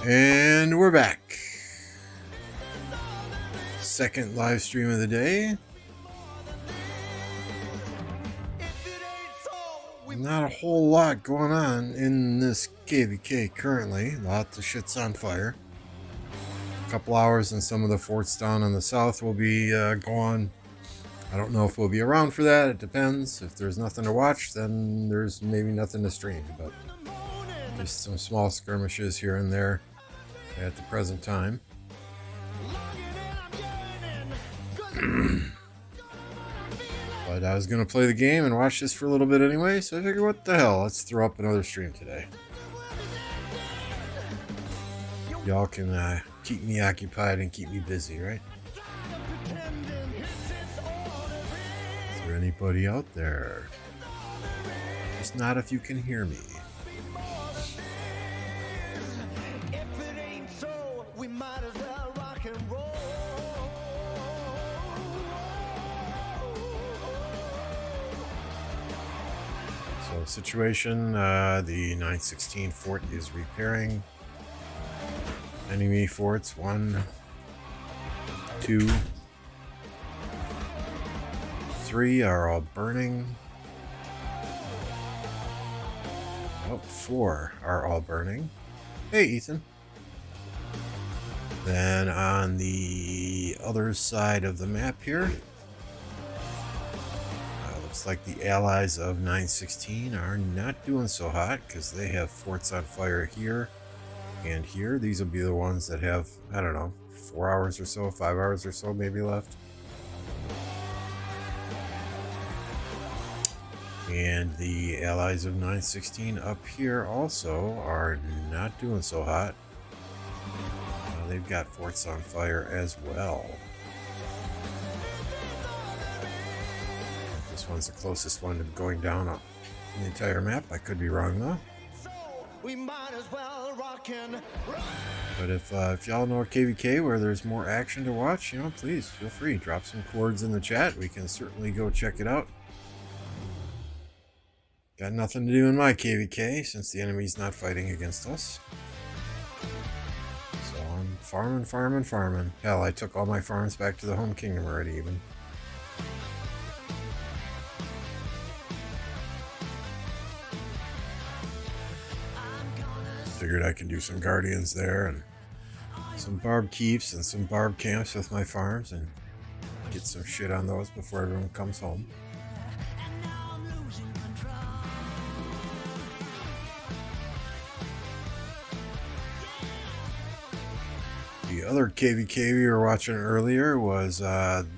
And we're back. Second live stream of the day. Not a whole lot going on in this KvK currently. Lots of shit's on fire. A couple hours and some of the forts down in the south will be gone. I don't know if we'll be around for that. It depends. If there's nothing to watch, then there's maybe nothing to stream. But just some small skirmishes here and there at the present time. But I was going to play the game and watch this for a little bit anyway, so I figured, what the hell, let's throw up another stream today. Y'all can keep me occupied and keep me busy, right? Is there anybody out there? Just not if you can hear me. Situation, the 916 fort is repairing. Enemy forts 1, 2, 3 are all burning. Oh, 4 are all burning. Hey, Ethan. Then on the other side of the map here, looks like the allies of 916 are not doing so hot because they have forts on fire here and here. These will be the ones that have, I don't know, 4 hours or so, 5 hours or so maybe left. And the allies of 916 up here also are not doing so hot. They've got forts on fire as well. This one's the closest one to going down on the entire map. I could be wrong though. But if y'all know a KvK where there's more action to watch, you know, please feel free. Drop some chords in the chat. We can certainly go check it out. Got nothing to do in my KvK since the enemy's not fighting against us. So I'm farming. Hell, I took all my farms back to the home kingdom already even. Figured I can do some guardians there and some barb keeps and some barb camps with my farms and get some shit on those before everyone comes home. The other KvK we were watching earlier was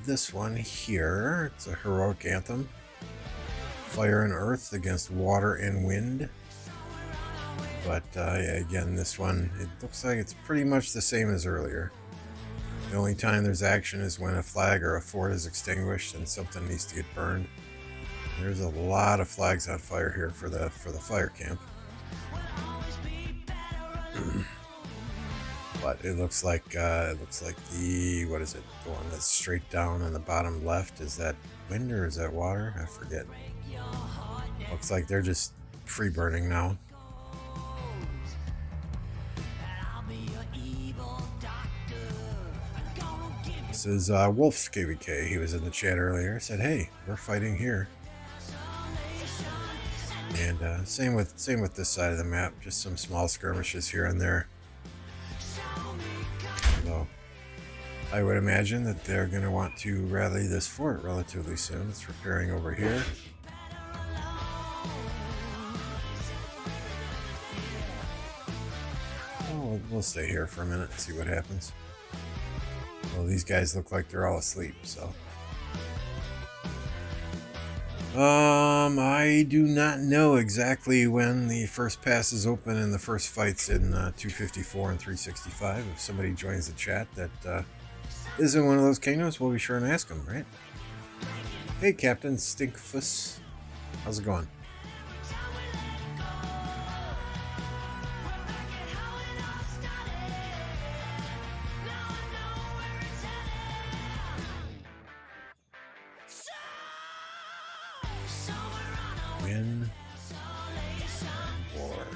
this one here. It's a heroic anthem. Fire and earth against water and wind. But again, this one, it looks like it's pretty much the same as earlier. The only time there's action is when a flag or a fort is extinguished and something needs to get burned. There's a lot of flags on fire here for the fire camp. But it looks like the, what is it? The one that's straight down on the bottom left, is that wind or is that water? I forget. Looks like they're just free burning now. This is Wolf's KvK. He was in the chat earlier. Said, "Hey, we're fighting here." And same with this side of the map. Just some small skirmishes here and there. So I would imagine that they're going to want to rally this fort relatively soon. It's repairing over here. Oh, we'll stay here for a minute and see what happens. Well, these guys look like they're all asleep, so. I do not know exactly when the first pass is open and the first fights in 254 and 365. If somebody joins the chat that is in one of those kingdoms, we'll be sure and ask them, right? Hey, Captain Stinkfuss. How's it going? Win war.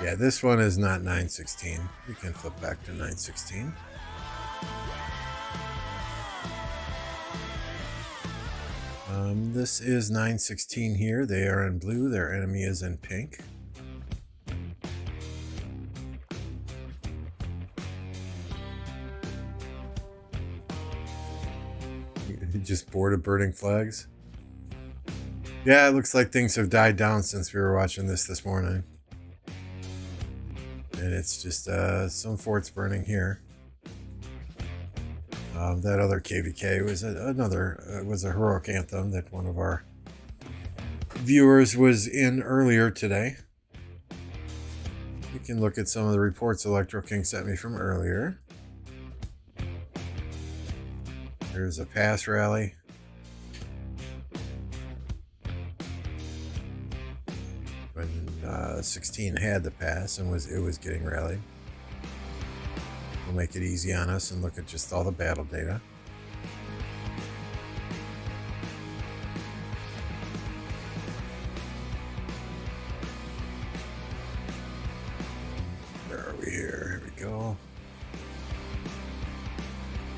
Yeah, this one is not 916. We can flip back to 916. This is 916 here. They are in blue. Their enemy is in pink. Just bored of burning flags. Yeah, it looks like things have died down since we were watching this morning. And it's just some forts burning here. That other KvK was was a heroic anthem that one of our viewers was in earlier today. You can look at some of the reports Electro King sent me from earlier. There's a pass rally. When 16 had the pass and it was getting rallied. We'll make it easy on us and look at just all the battle data. Where are we here? Here we go.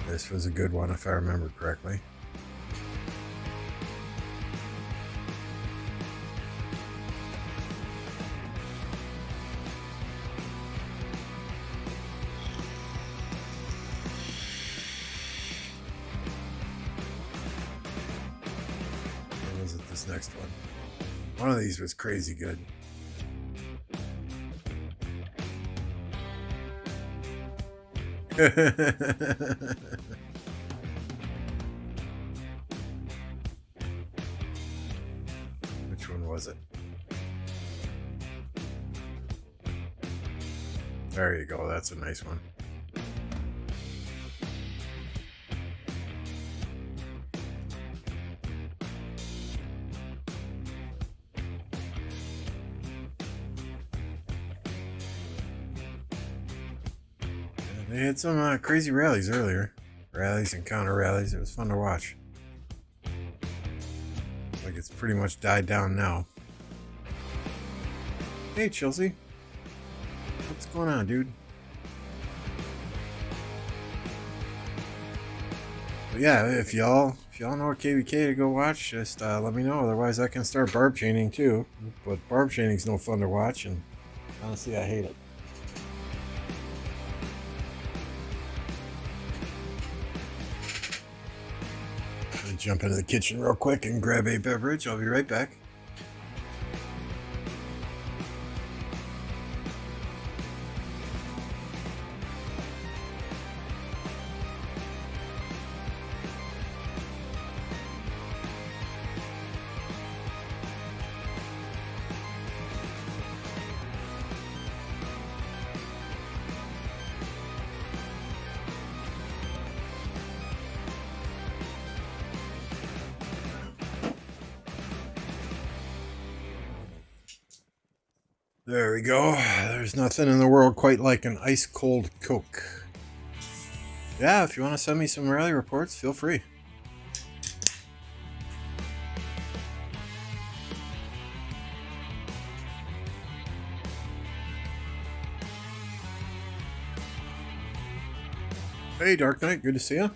This was a good one if I remember correctly. This next one of these was crazy good. Which one was it? There you go, that's a nice one. They had some crazy rallies earlier. Rallies and counter rallies. It was fun to watch. Like it's pretty much died down now. Hey, Chelsea. What's going on, dude? But yeah, if y'all know a KvK to go watch, just let me know. Otherwise, I can start barb chaining too. But barb chaining's no fun to watch, and honestly, I hate it. Jump into the kitchen real quick and grab a beverage. I'll be right back. There we go. There's nothing in the world quite like an ice cold Coke. Yeah, if you want to send me some rally reports, feel free. Hey, Dark Knight, good to see you.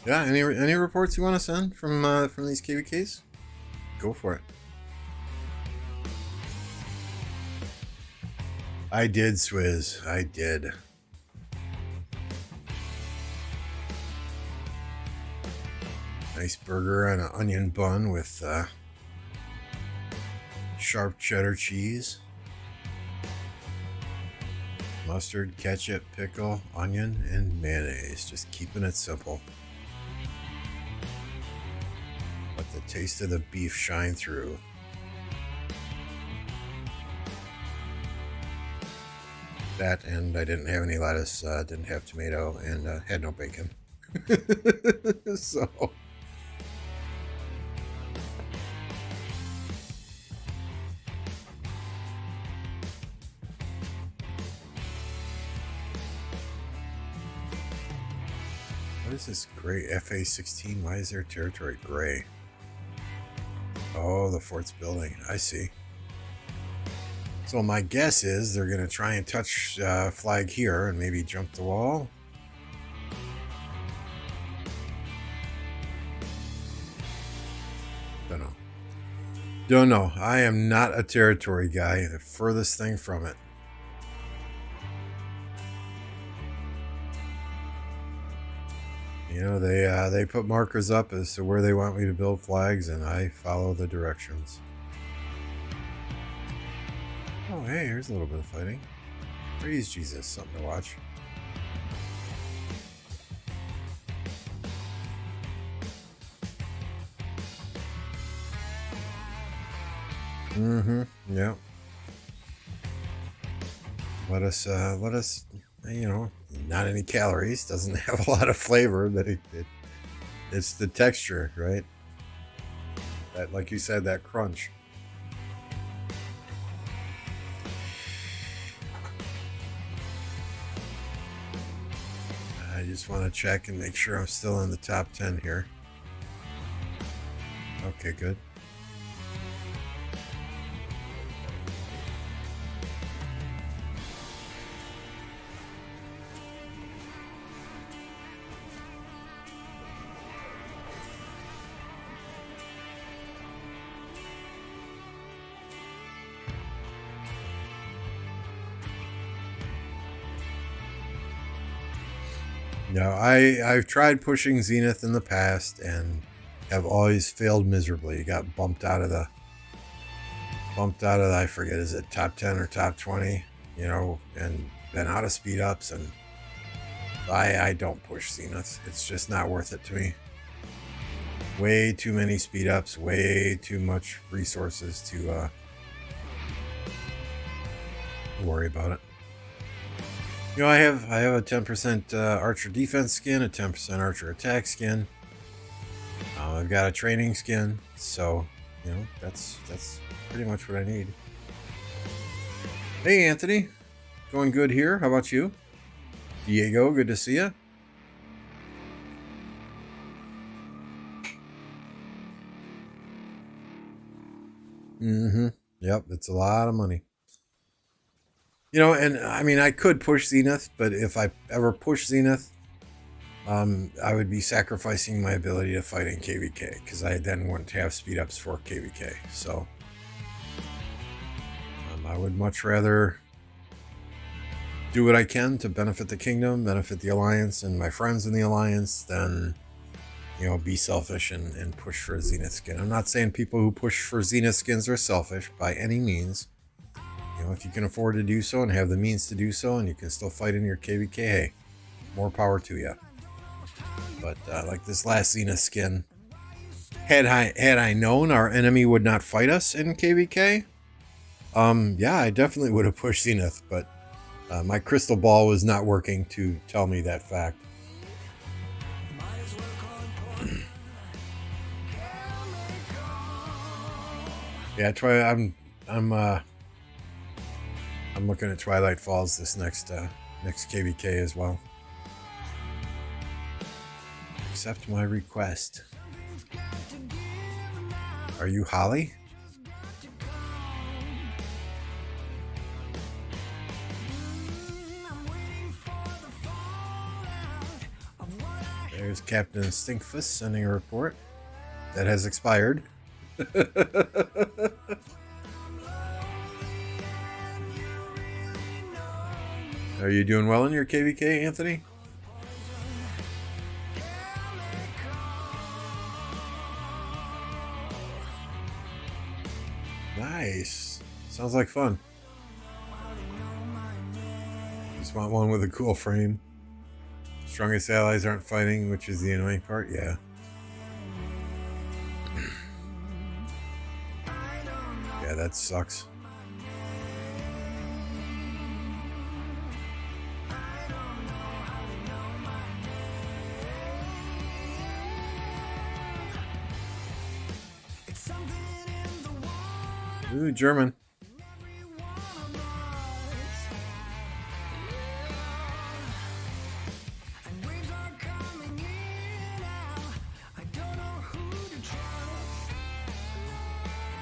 Yeah, any reports you want to send from these KvKs? Go for it. I did, Swizz. I did. Nice burger and an onion bun with sharp cheddar cheese, mustard, ketchup, pickle, onion, and mayonnaise. Just keeping it simple. Let the taste of the beef shine through. That, and I didn't have any lettuce, didn't have tomato, and had no bacon. So. What is this gray FA-16? Why is their territory gray? Oh, the fort's building. I see. So my guess is they're going to try and touch flag here and maybe jump the wall. Don't know. Don't know. I am not a territory guy. The furthest thing from it. You know, they put markers up as to where they want me to build flags, and I follow the directions. Oh, hey, here's a little bit of fighting. Praise Jesus, something to watch. Yeah. Let us, you know, not any calories, doesn't have a lot of flavor, but it's the texture, right? That, like you said, that crunch. I just want to check and make sure I'm still in the top 10 here. Okay, good. No, I've tried pushing Zenith in the past and have always failed miserably. Got bumped out of the I forget, is it top 10 or top 20, you know, and been out of speed ups, and I don't push Zenith. It's just not worth it to me. Way too many speed ups, way too much resources to worry about it. You know, I have a 10% archer defense skin, a 10% archer attack skin. I've got a training skin, so you know that's pretty much what I need. Hey Anthony, going good here. How about you? Diego, good to see you. Yep, it's a lot of money. You know, and I mean, I could push Zenith, but if I ever push Zenith, I would be sacrificing my ability to fight in KvK, because I then wouldn't have speed ups for KvK. So I would much rather do what I can to benefit the kingdom, benefit the alliance, and my friends in the alliance than, you know, be selfish and push for a Zenith skin. I'm not saying people who push for Zenith skins are selfish by any means. You know, if you can afford to do so and have the means to do so, and you can still fight in your KvK, hey, more power to you. But like this last Zenith skin, had I known our enemy would not fight us in KvK, yeah, I definitely would have pushed Zenith, but my crystal ball was not working to tell me that fact. Yeah, I'm looking at Twilight Falls this next KvK as well. Accept my request. Are you Holly? There's Captain Stinkfus sending a report that has expired. Are you doing well in your KvK, Anthony? Nice. Sounds like fun. Just want one with a cool frame. Strongest allies aren't fighting, which is the annoying part. Yeah. Yeah, that sucks. Ooh, German.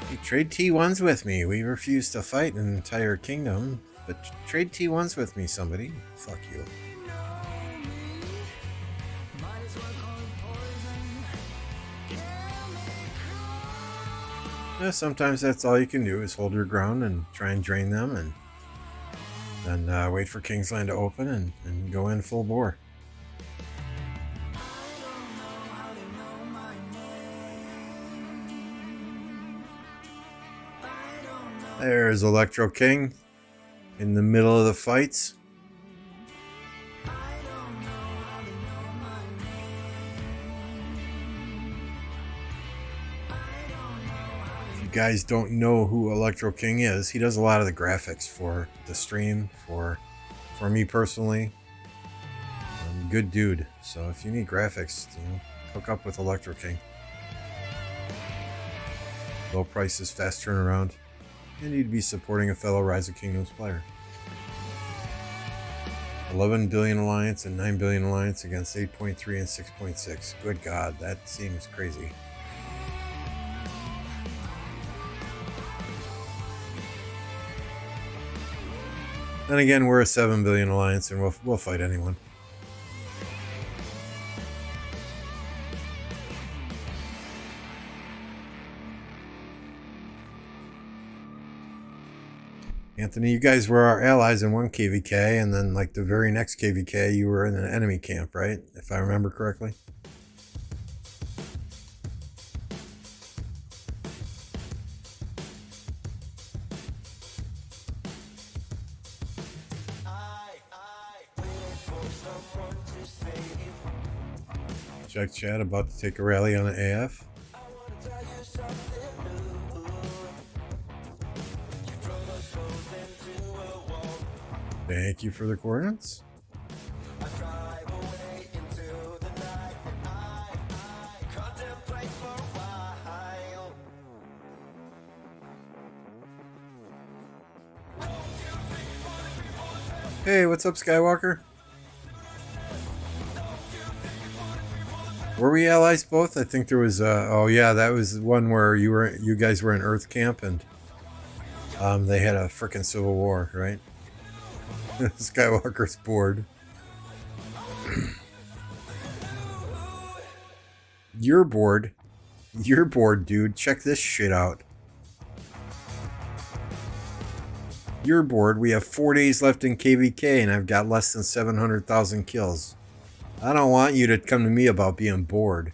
Hey, trade T1s with me. We refuse to fight an entire kingdom, but trade T1s with me, somebody. Fuck you. Yeah, sometimes that's all you can do is hold your ground and try and drain them, and then wait for Kingsland to open and go in full bore. There's Electro King in the middle of the fights. If you guys don't know who Electro King is, he does a lot of the graphics for the stream, for me personally. Good dude. So if you need graphics, hook up with Electro King. Low prices, fast turnaround. And you'd be supporting a fellow Rise of Kingdoms player. 11 billion alliance and 9 billion alliance against 8.3 and 6.6. Good God, that seems crazy. Then again, we're a 7 billion alliance and we'll fight anyone. Anthony, you guys were our allies in one KvK, and then like the very next KvK, you were in an enemy camp, right? If I remember correctly. Check chat, about to take a rally on an AF. Thank you for the coordinates. Hey, what's up, Skywalker? Were we allies both? I think there was oh yeah, that was one where you guys were in Earth Camp and they had a frickin' civil war, right? Skywalker's bored. You're bored. You're bored, dude. Check this shit out. You're bored. We have 4 days left in KvK and I've got less than 700,000 kills. I don't want you to come to me about being bored.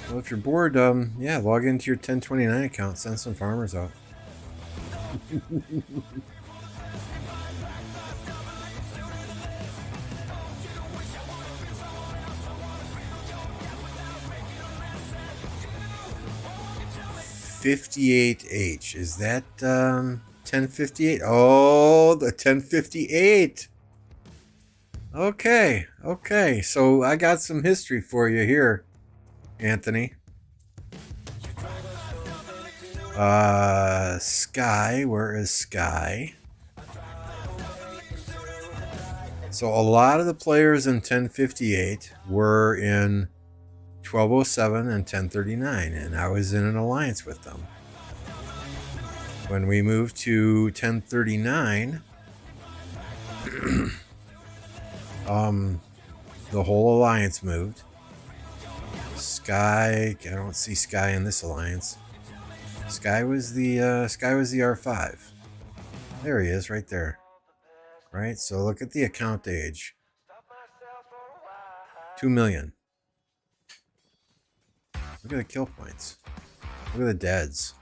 Well, if you're bored, yeah, log into your 1029 account, send some farmers out. $58H. Is that 1058? Oh, the 1058. Okay, okay. So I got some history for you here, Anthony. Sky, where is Sky? So a lot of the players in 1058 were in 1207 and 1039, and I was in an alliance with them. When we moved to 1039, the whole alliance moved. Sky, I don't see Sky in this alliance. Sky was the R5. There he is, right there. Right, so look at the account age. 2 million. Look at the kill points. Look at the deads.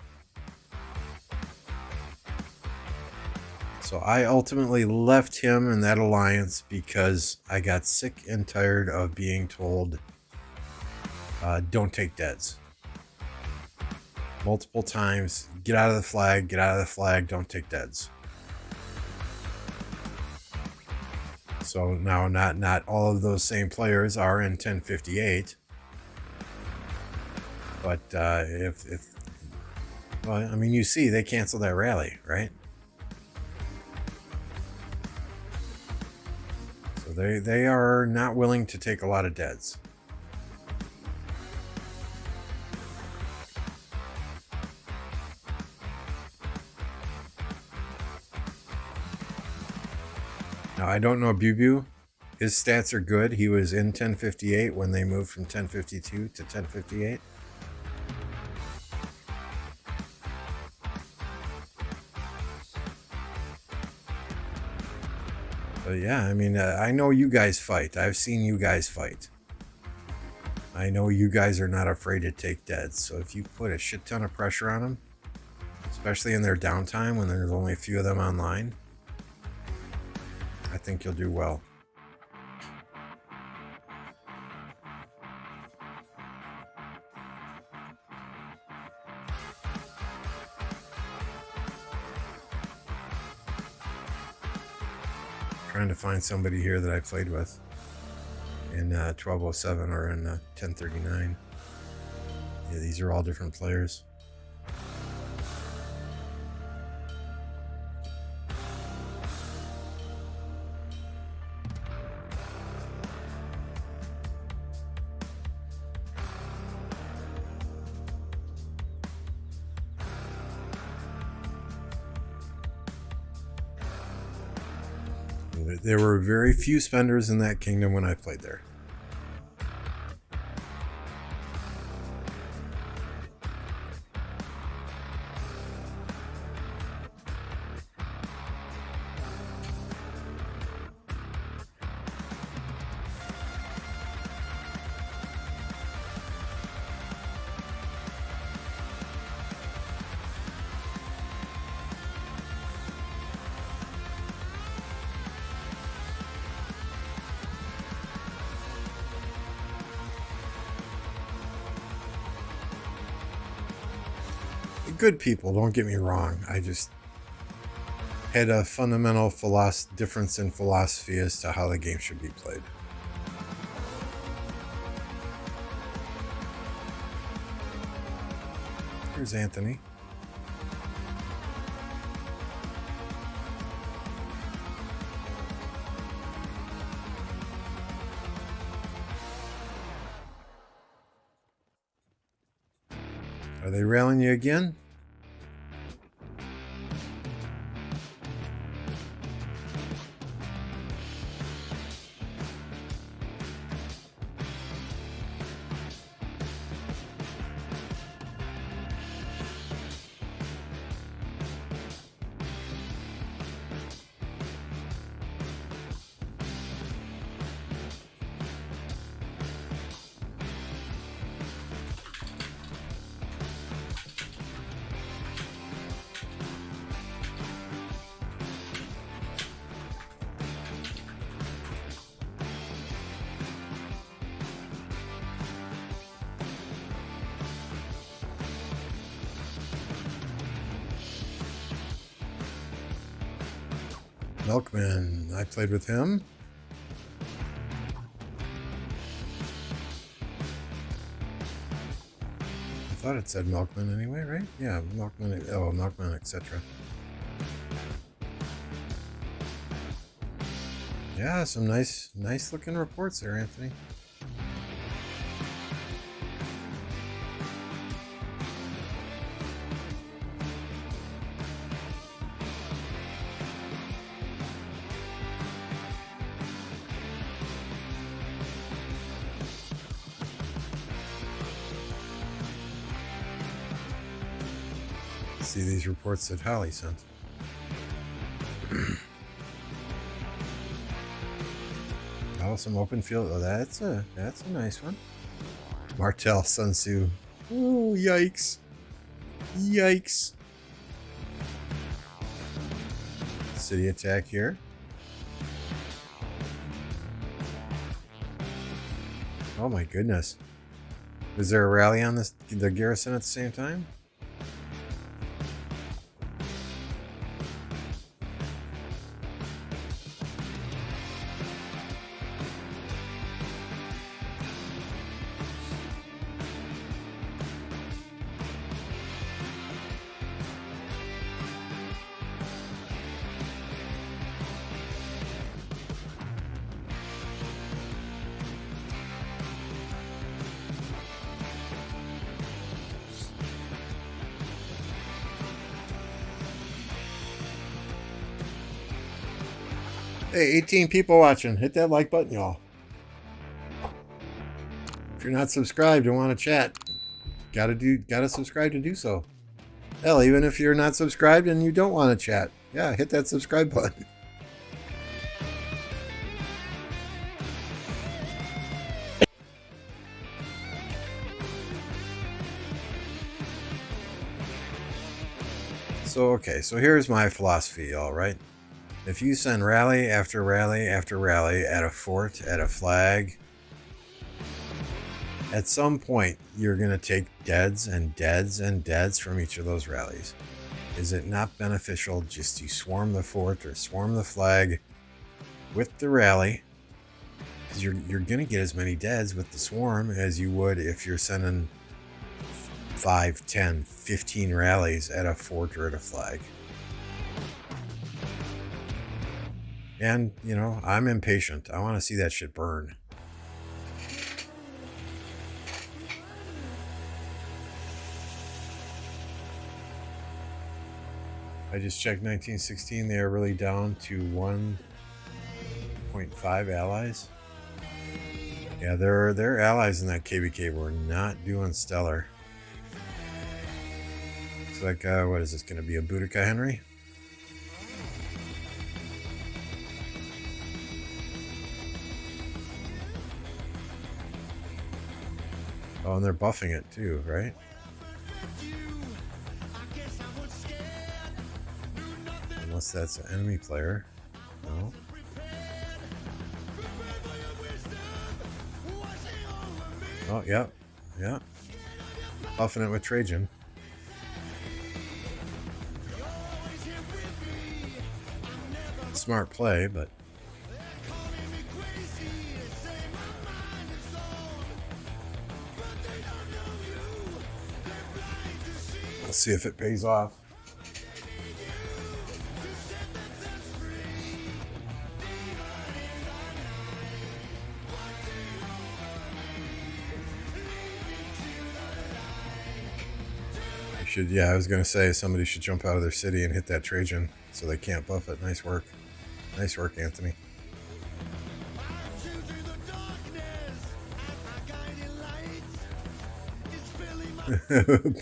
So I ultimately left him in that alliance because I got sick and tired of being told, don't take deads. multiple times. Get out of the flag, get out of the flag, don't take deads. So now not all of those same players are in 1058. But if well, I mean, you see they cancel that rally, right? So they are not willing to take a lot of deads. Now, I don't know Bubu. His stats are good. He was in 1058 when they moved from 1052 to 1058. But yeah, I mean, I know you guys fight. I've seen you guys fight. I know you guys are not afraid to take deads. So if you put a shit ton of pressure on them, especially in their downtime when there's only a few of them online, I think you'll do well. Trying to find somebody here that I played with in 1207 or in 1039. Yeah, these are all different players. There were very few spenders in that kingdom when I played there. Good people, don't get me wrong. I just had a fundamental difference in philosophy as to how the game should be played. Here's Anthony. Are they railing you again? Milkman, I played with him. I thought it said Milkman anyway, right? Yeah, Milkman, oh, Milkman, etc. Yeah, some nice looking reports there, Anthony. See these reports that Holly sent. Oh, some open field. Oh, that's a nice one. Martel Sun Tzu. Oh, yikes! Yikes! City attack here. Oh my goodness! Was there a rally on the garrison at the same time? Hey, 18 people watching. Hit that like button, y'all. If you're not subscribed and want to chat, gotta subscribe to do so. Hell, even if you're not subscribed and you don't want to chat, yeah, hit that subscribe button. So, okay, so here's my philosophy, all right? If you send rally after rally after rally at a fort, at a flag, at some point you're going to take deads and deads and deads from each of those rallies. Is it not beneficial just to swarm the fort or swarm the flag with the rally? Because you're going to get as many deads with the swarm as you would if you're sending 5, 10, 15 rallies at a fort or at a flag. And, you know, I'm impatient. I want to see that shit burn. I just checked 1916. They are really down to 1.5 allies. Yeah, their allies in that KvK were not doing stellar. Looks like, what is this going to be, a Boudica Henry? Oh, and they're buffing it too, right? Unless that's an enemy player. No. Oh, yeah. Yeah. Buffing it with Trajan. Smart play, but... Let's see if it pays off. Yeah, I was going to say somebody should jump out of their city and hit that Trajan so they can't buff it. Nice work. Nice work, Anthony.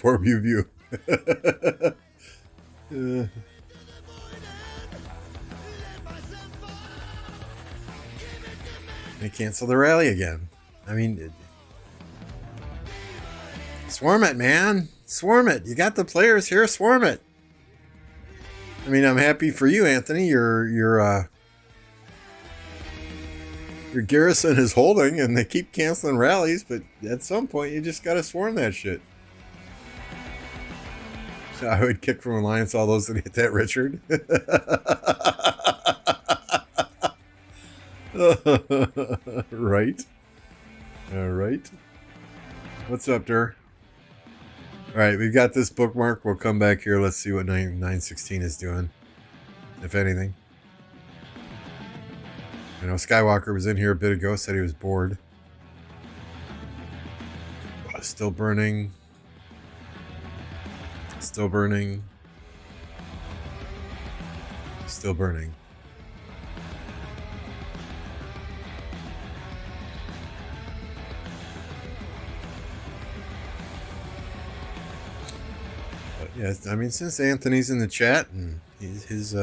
Poor View. They cancel the rally again. I mean, swarm it, man. Swarm it. You got the players here. Swarm it. I mean, I'm happy for you, Anthony. Your garrison is holding, and they keep canceling rallies. But at some point, you just got to swarm that shit. So I would kick from Alliance all those that hit that Richard. Right. All right. What's up, Dur? All right, we've got this bookmark. We'll come back here. Let's see what 916 is doing, if anything. I know Skywalker was in here a bit ago, said he was bored. Still burning. Still burning. Still burning. Yeah, I mean, since Anthony's in the chat and he's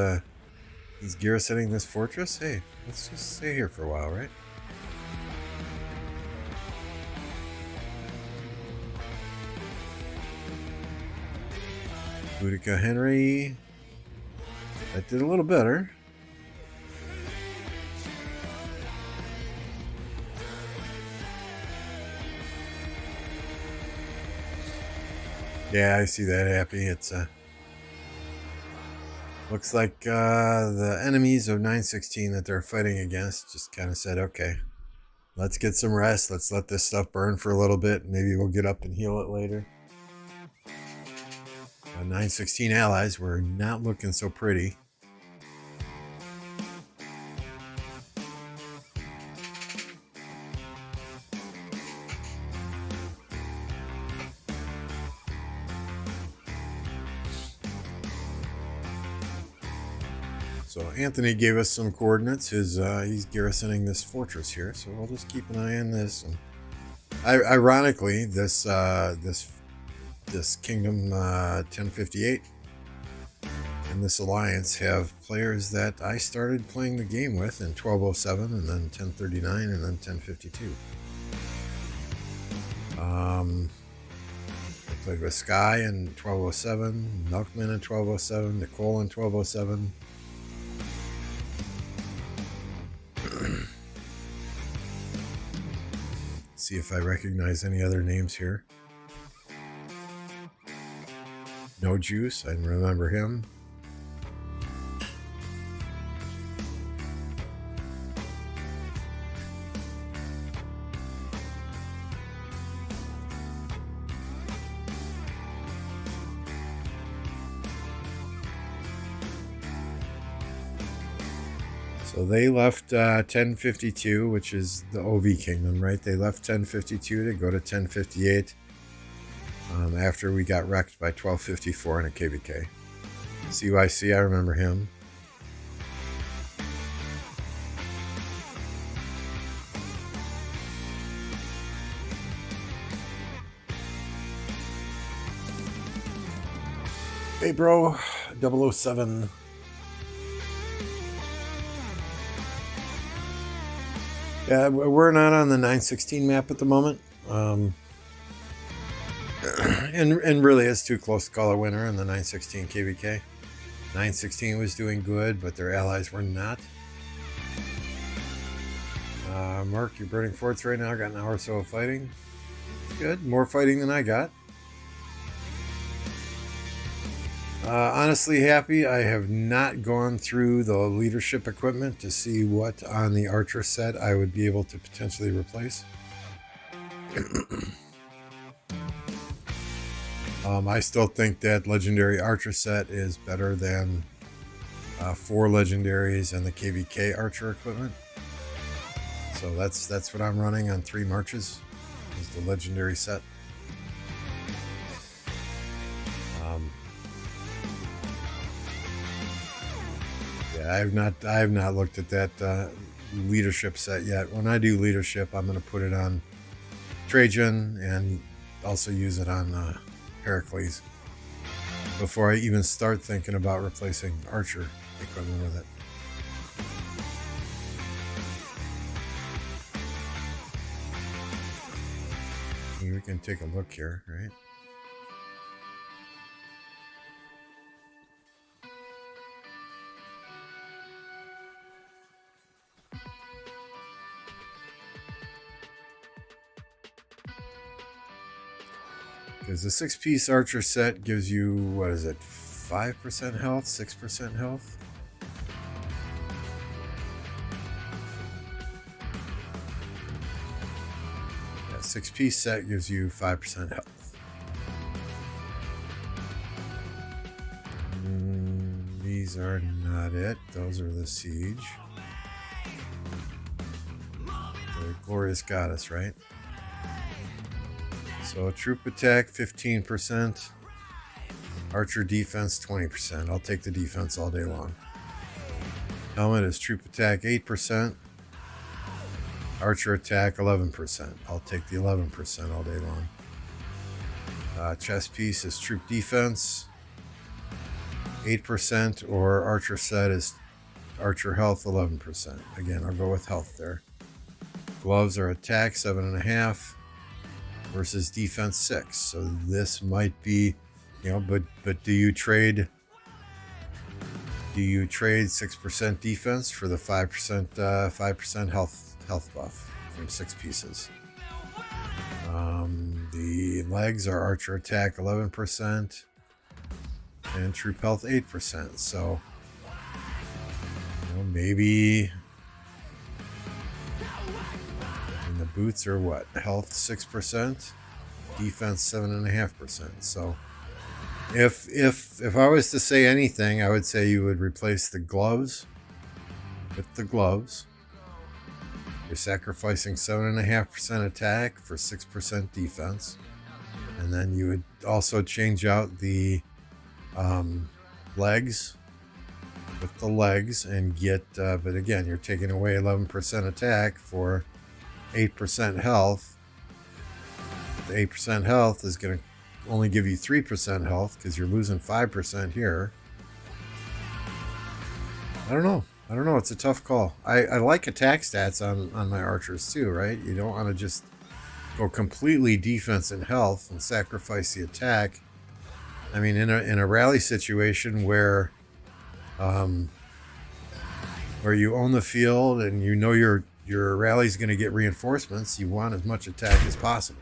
garrisoning this fortress, hey, let's just stay here for a while, right? Boudica Henry. That did a little better. Yeah, I see that, Happy. It's looks like the enemies of 916 that they're fighting against just kind of said, okay, let's get some rest. Let's let this stuff burn for a little bit. Maybe we'll get up and heal it later. 916 allies were not looking so pretty. So Anthony gave us some coordinates. He's garrisoning this fortress here, so we'll just keep an eye on this. And ironically, this kingdom 1058 and this alliance have players that I started playing the game with in 1207 and then 1039 and then 1052. I played with Sky in 1207, Milkman in 1207, Nicole in 1207. See if I recognize any other names here. No Juice, I remember him. So they left 1052, which is the OV Kingdom, right? They left 1052 to go to 1058 after we got wrecked by 1254 in a KvK. CYC, I remember him. Hey bro, 007. Yeah, we're not on the 916 map at the moment. And really it's too close to call a winner in the 916 KvK. 916 was doing good, but their allies were not. Mark, you're burning forts right now. Got an hour or so of fighting. Good, more fighting than I got. Honestly happy. I have not gone through the leadership equipment to see what on the archer set I would be able to potentially replace. I still think that legendary archer set is better than 4 legendaries and the KvK archer equipment. So that's what I'm running on 3 marches, is the legendary set. I have not looked at that leadership set yet. When I do leadership, I'm going to put it on Trajan and also use it on Heracles before I even start thinking about replacing archer equipment with it. We can take a look here, right? Because the 6-piece archer set gives you, what is it, 5% health, 6% health? That 6-piece set gives you 5% health. These are not it. Those are the siege. The glorious goddess, right? So troop attack 15%, archer defense 20%. I'll take the defense all day long. Helmet is troop attack 8%, archer attack 11%. I'll take the 11% all day long. Chest piece is troop defense 8%, or archer set is archer health 11%. Again, I'll go with health there. Gloves are attack 7.5. versus defense 6. So this might be, but do you trade 6% defense for the 5% health buff from 6 pieces? The legs are archer attack 11% and troop health 8%. So maybe. The boots are what? Health 6%, defense 7.5%. So if I was to say anything, I would say you would replace the gloves with the gloves. You're sacrificing 7.5% attack for 6% defense. And then you would also change out the legs with the legs and get, but again, you're taking away 11% attack for 8% health. The 8% health is going to only give you 3% health because you're losing 5% here. I don't know. It's a tough call. I like attack stats on my archers too, right? You don't want to just go completely defense and health and sacrifice the attack. I mean, in a rally situation where you own the field and you know your rally's going to get reinforcements, you want as much attack as possible.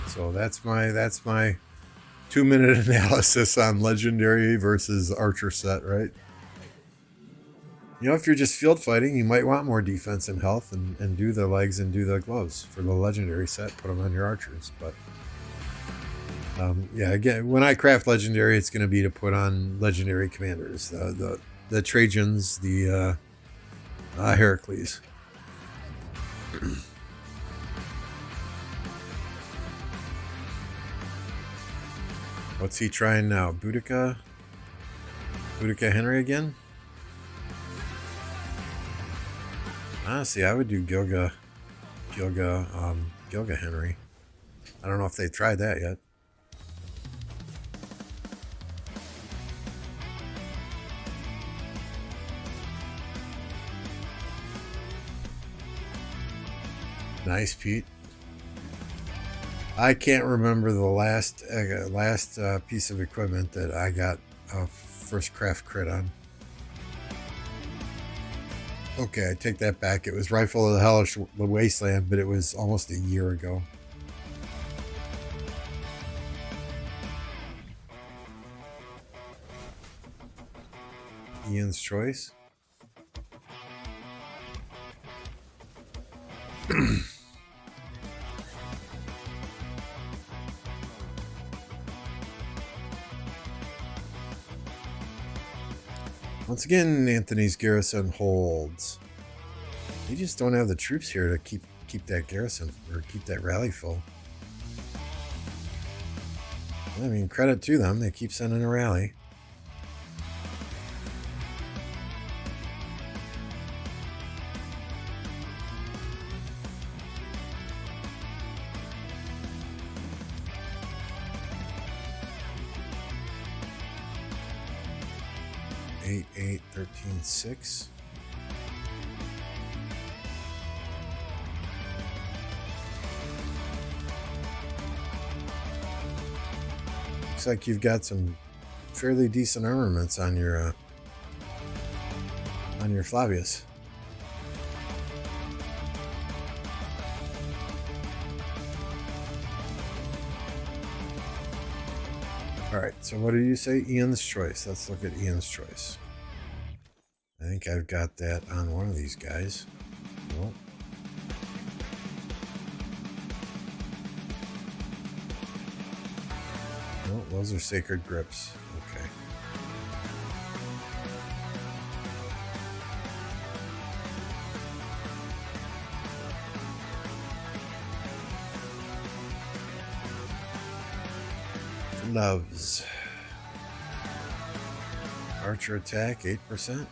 So that's my 2-minute analysis on legendary versus archer set, right? You know, if you're just field fighting, you might want more defense and health and do the legs and do the gloves for the legendary set. Put them on your archers. But yeah, again, when I craft legendary, it's going to be to put on legendary commanders, the Trajans, the Heracles. What's he trying now? Boudica Henry again? Honestly, I would do Gilga Henry. I don't know if they've tried that yet. Nice, Pete. I can't remember the last piece of equipment that I got a first craft crit on. Okay, I take that back. It was Rifle of the Hellish Wasteland, but it was almost a year ago. Ian's choice. Once again, Anthony's garrison holds. They just don't have the troops here to keep that garrison or keep that rally full. I mean, credit to them. They keep sending a rally. Eight, 13, 6. Looks like you've got some fairly decent armaments on your Flavius. All right, so what did you say? Ian's choice. Let's look at Ian's choice. I think I've got that on one of these guys. Nope. Oh, those are sacred grips. Okay. Loves. Archer attack, 8%.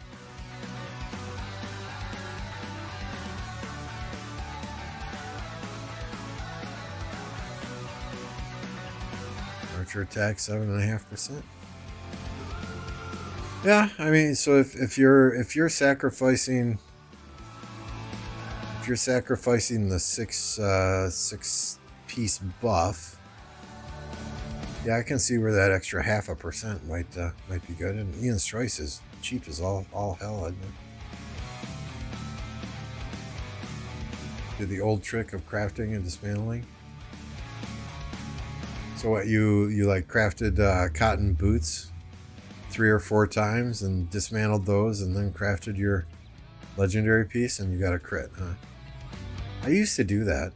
Archer attack, 7.5%. Yeah, I mean, so if you're sacrificing the six piece buff, yeah, I can see where that extra 0.5% might be good. And Ian's choice is cheap as all hell, isn't it? Do the old trick of crafting and dismantling. So what you like crafted cotton boots 3 or 4 times and dismantled those and then crafted your legendary piece and you got a crit, huh? I used to do that.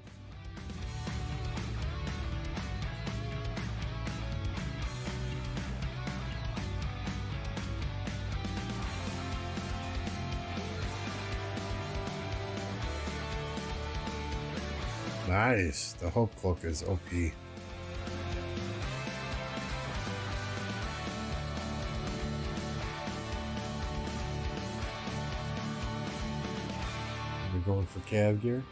Nice. The Hope Cloak is OP. We're going for Cav gear.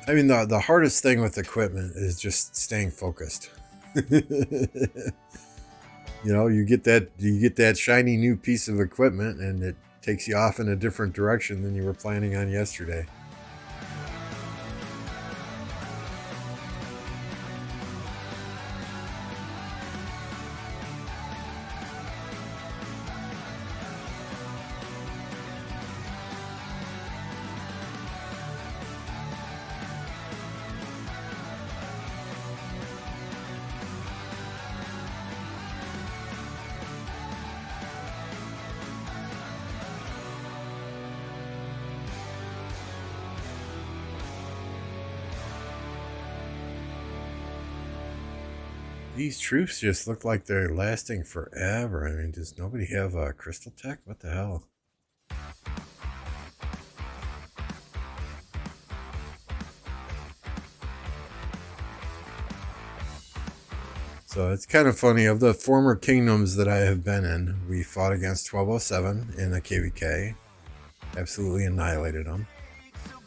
I mean, the hardest thing with equipment is just staying focused. You know, you get that shiny new piece of equipment and it takes you off in a different direction than you were planning on yesterday. These troops just look like they're lasting forever. I mean, does nobody have a crystal tech? What the hell? So it's kind of funny. Of the former kingdoms that I have been in, we fought against 1207 in the KvK. Absolutely annihilated them.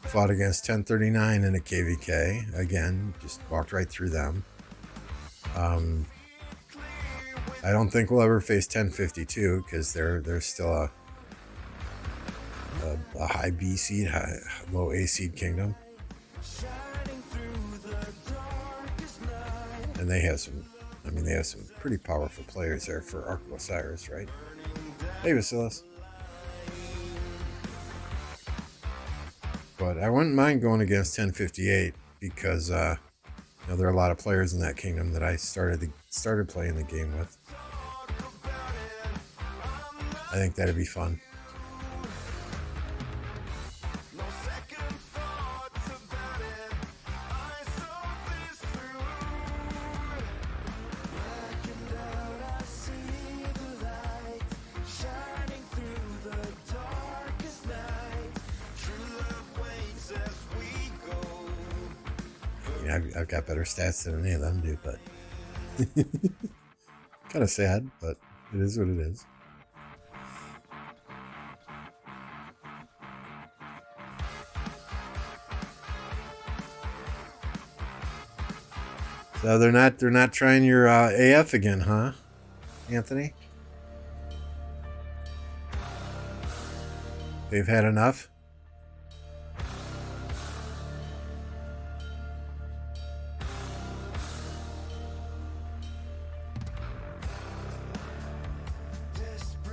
Fought against 1039 in a KvK. Again, just walked right through them. I don't think we'll ever face 1052 because they're still a high B seed, low A seed kingdom, and they have some. I mean, they have some pretty powerful players there for Ark of Osiris, right? Hey, Vasilis. But I wouldn't mind going against 1058 because you know, there are a lot of players in that kingdom that I started playing the game with. I think that'd be fun. I've got better stats than any of them do, but kind of sad, but it is what it is. So they're not trying your AF again, huh, Anthony? They've had enough.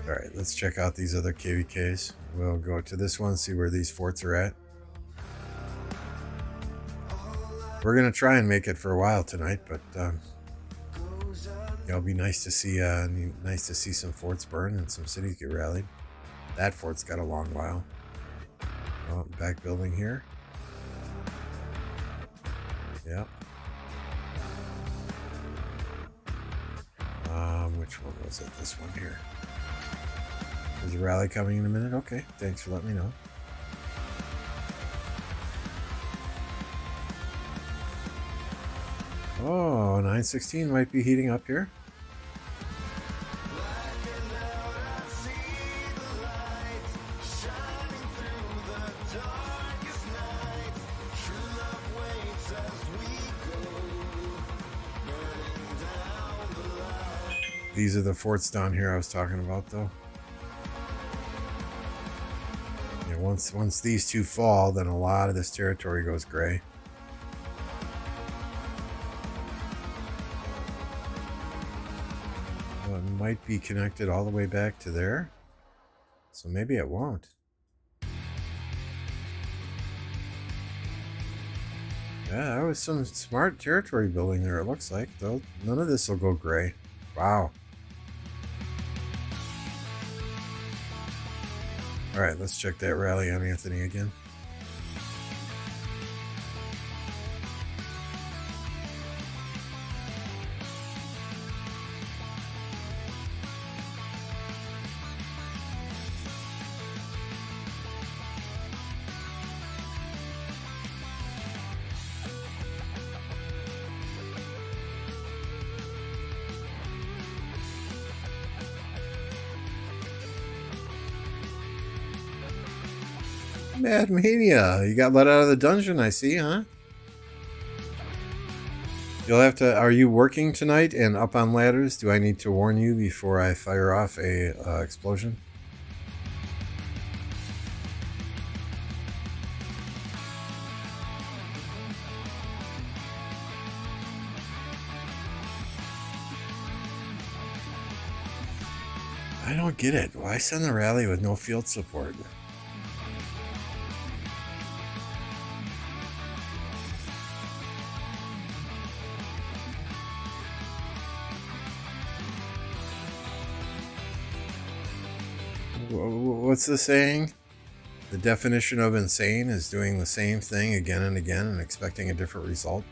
All right, let's check out these other KvKs. We'll go to this one, see where these forts are at. We're gonna try and make it for a while tonight, but it'll be nice to see some forts burn and some cities get rallied. That fort's got a long while. Oh, back building here. Yep. Which one was it? This one here. There's a rally coming in a minute. Okay, thanks for letting me know. Oh, 916 might be heating up here. These are the forts down here I was talking about, though. Yeah, once these two fall, then a lot of this territory goes gray. Well, it might be connected all the way back to there, so maybe it won't. Yeah, that was some smart territory building there, it looks like, though. None of this will go gray. Wow. All right, let's check that rally on Anthony again. Combat Mania. You got let out of the dungeon, I see, huh? You'll have to... Are you working tonight and up on ladders? Do I need to warn you before I fire off a explosion? I don't get it. Why send the rally with no field support? What's the saying? The definition of insane is doing the same thing again and again and expecting a different result.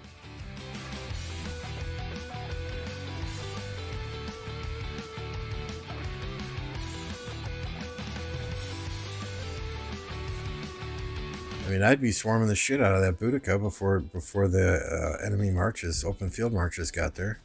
I mean, I'd be swarming the shit out of that Boudica before the enemy marches, open field marches got there.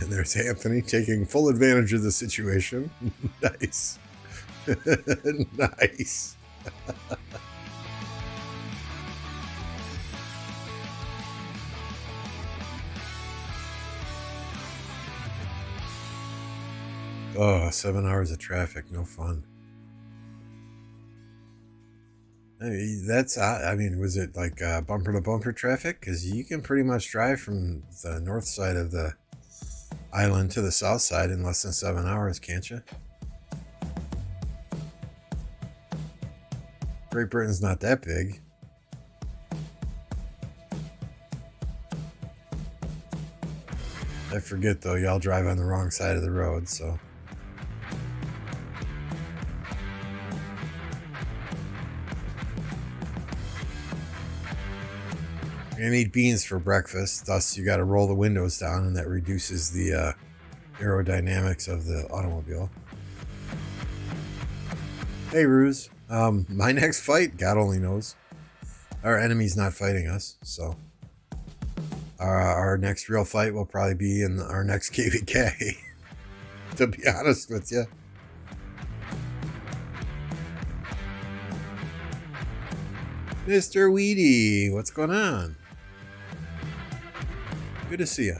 And there's Anthony taking full advantage of the situation. Nice. Nice. Oh, 7 hours of traffic. No fun. I mean, was it like bumper to bumper traffic? Because you can pretty much drive from the north side of the island to the south side in less than 7 hours, can't you? Great Britain's not that big. I forget though, y'all drive on the wrong side of the road, so. You're gonna eat beans for breakfast, thus you gotta roll the windows down, and that reduces the aerodynamics of the automobile. Hey Ruse, my next fight, God only knows. Our enemy's not fighting us, so our next real fight will probably be in our next KvK. To be honest with you. Mr. Weedy, what's going on? Good to see you.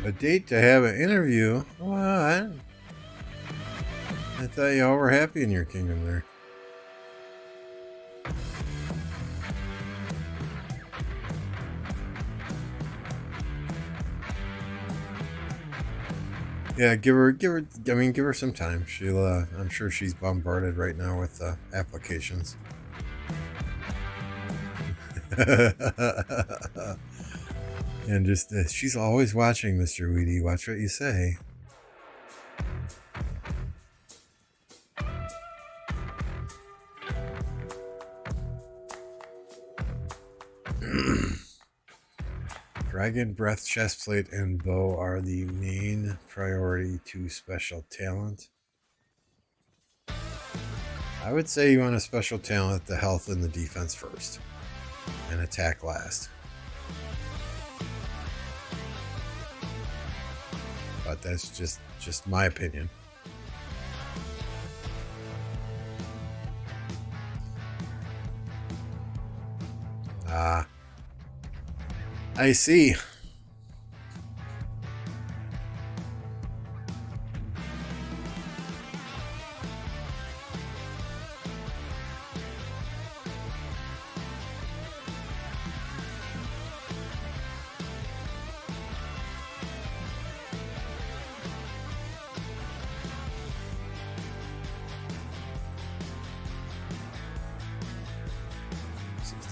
A date to have an interview? What? I thought y'all were happy in your kingdom there. Yeah, give her some time. She'll, I'm sure she's bombarded right now with applications. And just, she's always watching, Mr. Weedy. Watch what you say. Dragon, breath, chestplate, and bow are the main priority to special talent. I would say you want a special talent, the health and the defense first. and attack last. But that's just my opinion. I see.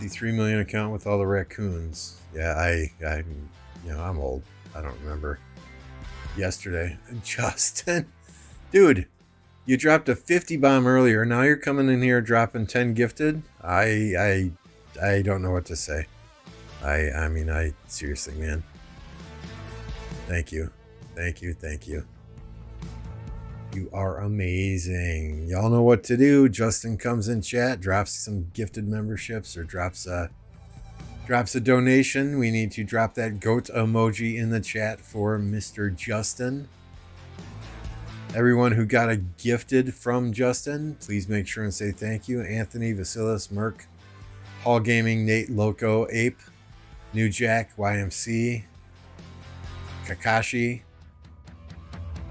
$63 million account with all the raccoons. Yeah, I'm old. I don't remember. Yesterday, Justin, dude, you dropped a 50 bomb earlier. Now you're coming in here dropping 10 gifted. I don't know what to say. I mean, seriously, man. Thank you. You are amazing. Y'all know what to do. Justin comes in chat, drops some gifted memberships, or drops a donation. We need to drop that goat emoji in the chat for Mr. Justin. Everyone who got a gifted from Justin, please make sure and say thank you. Anthony, Vasilis, Merc, Hall Gaming, Nate, Loco, Ape, New Jack, YMC, Kakashi.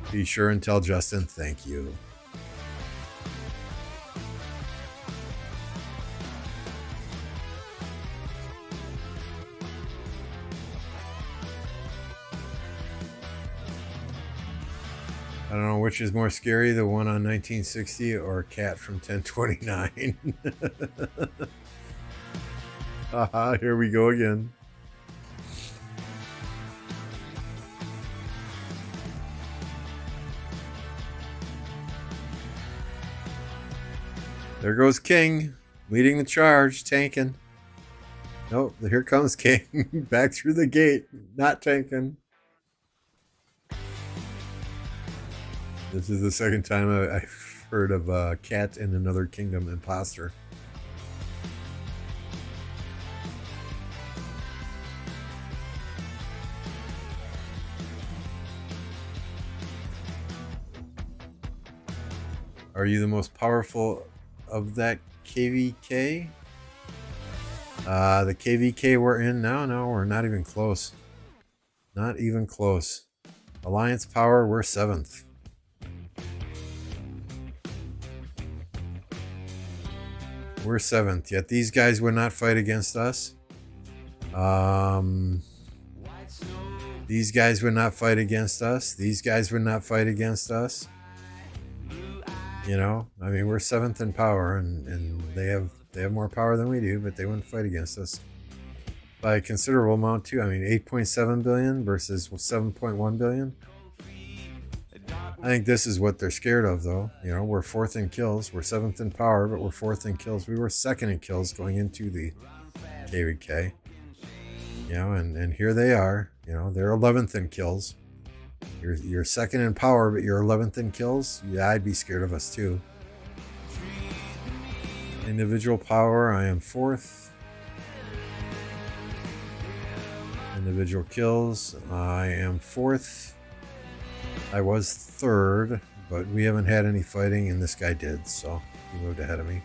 Be sure and tell Justin thank you. I don't know which is more scary, the one on 1960 or Cat from 1029. Haha, here we go again. There goes King, leading the charge, tanking. Nope, here comes King, back through the gate, not tanking. This is the second time I've heard of a Cat in Another Kingdom imposter. Are you the most powerful of that KvK? The KvK we're in now? No, we're not even close. Not even close. Alliance power, we're 7th. We're 7th, yet these guys would not fight against us. These guys would not fight against us. These guys would not fight against us. You know, I mean, we're 7th in power, and they have more power than we do, but they wouldn't fight against us by a considerable amount too. I mean, 8.7 billion versus 7.1 billion. I think this is what they're scared of, though. You know, we're 4th in kills. We're 7th in power, but we're 4th in kills. We were 2nd in kills going into the KvK. You know, and here they are. You know, they're 11th in kills. You're 2nd in power, but you're 11th in kills. Yeah, I'd be scared of us too. Individual power, I am 4th. Individual kills, I am 4th. I was 3rd, but we haven't had any fighting, and this guy did, so he moved ahead of me.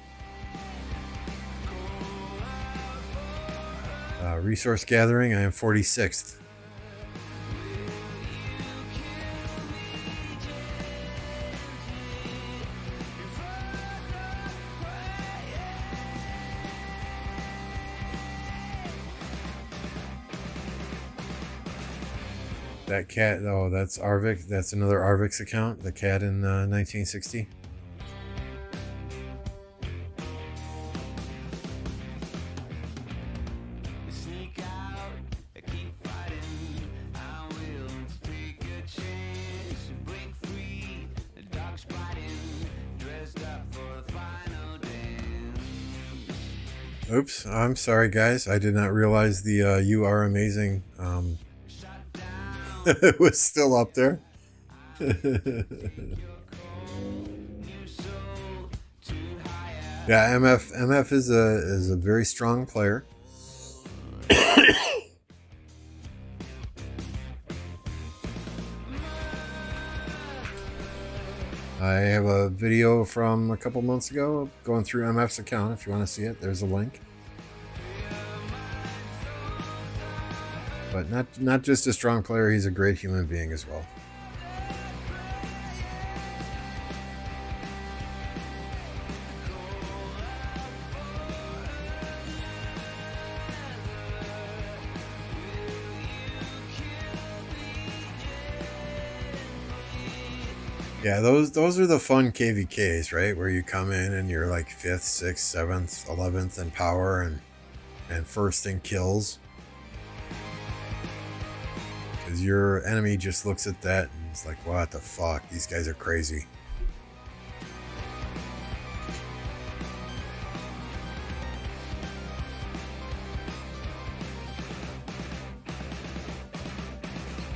Resource gathering, I am 46th. That cat, oh, that's Arvik. That's another Arvik's account. The cat in 1960. Oops, I'm sorry, guys. I did not realize the "You Are Amazing" it was still up there. Yeah, MF is a very strong player. I have a video from a couple months ago going through MF's account. If you want to see it, there's a link. But not just a strong player, he's a great human being as well. Yeah, those are the fun KvKs, right? Where you come in and you're like 5th, 6th, 7th, 11th in power and first in kills. Because your enemy just looks at that and it's like, what the fuck? These guys are crazy.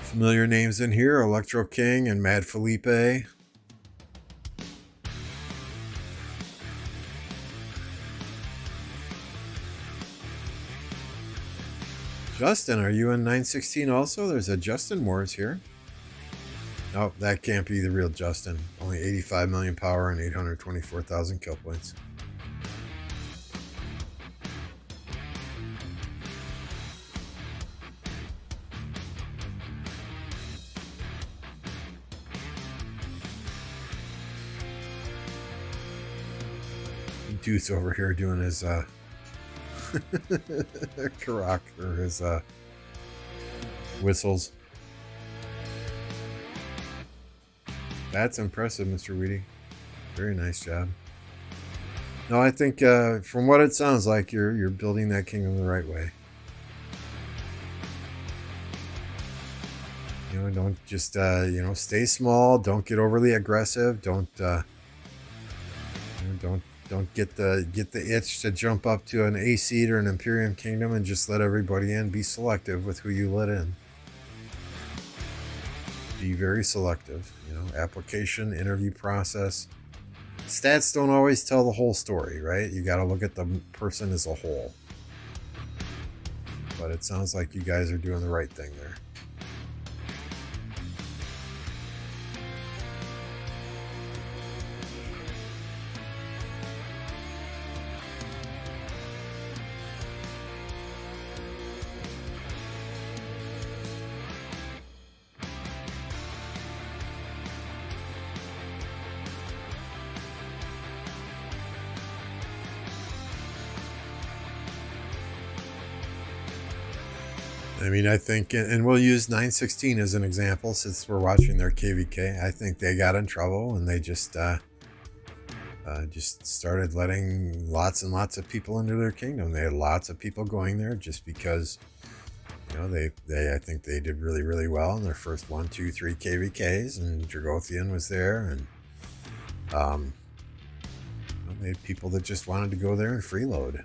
Familiar names in here, Electro King and Mad Felipe. Justin, are you in 916 also? There's a Justin Wars here. Nope, that can't be the real Justin. Only 85 million power and 824,000 kill points. Deuce over here doing his Karak or his whistles. That's impressive, Mr. Weedy. Very nice job. No, I think from what it sounds like, you're building that kingdom the right way. You know, don't just stay small. Don't get overly aggressive. Don't get the itch to jump up to an A seed or an Imperium Kingdom and just let everybody in. Be selective with who you let in. Be very selective. Application, interview process. Stats don't always tell the whole story, right? You got to look at the person as a whole. But it sounds like you guys are doing the right thing there. I mean, I think, and we'll use 916 as an example since we're watching their KvK. I think they got in trouble and they just started letting lots and lots of people into their kingdom. They had lots of people going there just because, I think they did really, really well in their first 1, 2, 3 KvKs, and Dragothian was there, and they had people that just wanted to go there and freeload.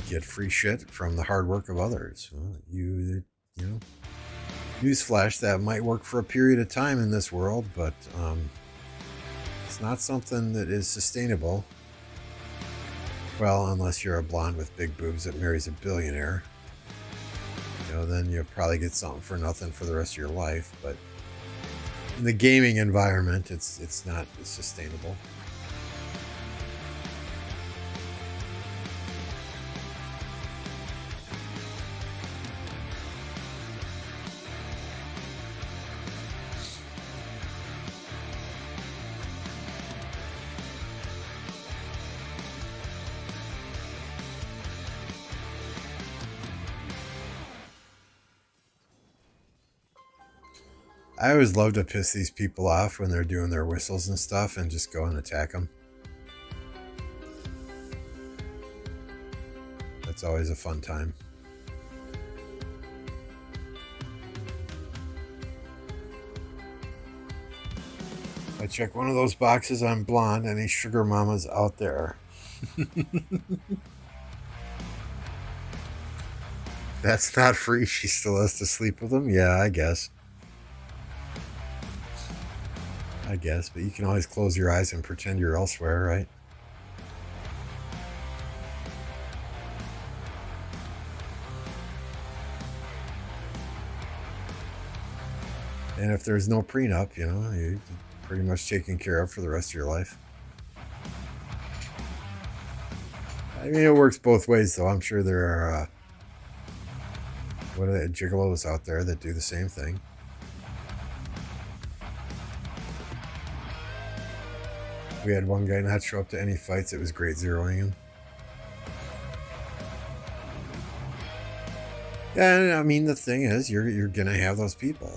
Get free shit from the hard work of others. Well, newsflash, that might work for a period of time in this world, but it's not something that is sustainable. Well, unless you're a blonde with big boobs that marries a billionaire, then you'll probably get something for nothing for the rest of your life. But in the gaming environment, it's not sustainable. I always love to piss these people off when they're doing their whistles and stuff and just go and attack them. That's always a fun time. I check one of those boxes, I'm blonde. Any sugar mamas out there? That's not free. She still has to sleep with them? Yeah, I guess. But you can always close your eyes and pretend you're elsewhere, right? And if there's no prenup, you pretty much taken care of for the rest of your life. I mean, it works both ways, though. I'm sure there are, what are they, gigolos out there that do the same thing. We had one guy not show up to any fights. It was great zeroing him. Yeah, I mean, the thing is, you're gonna have those people,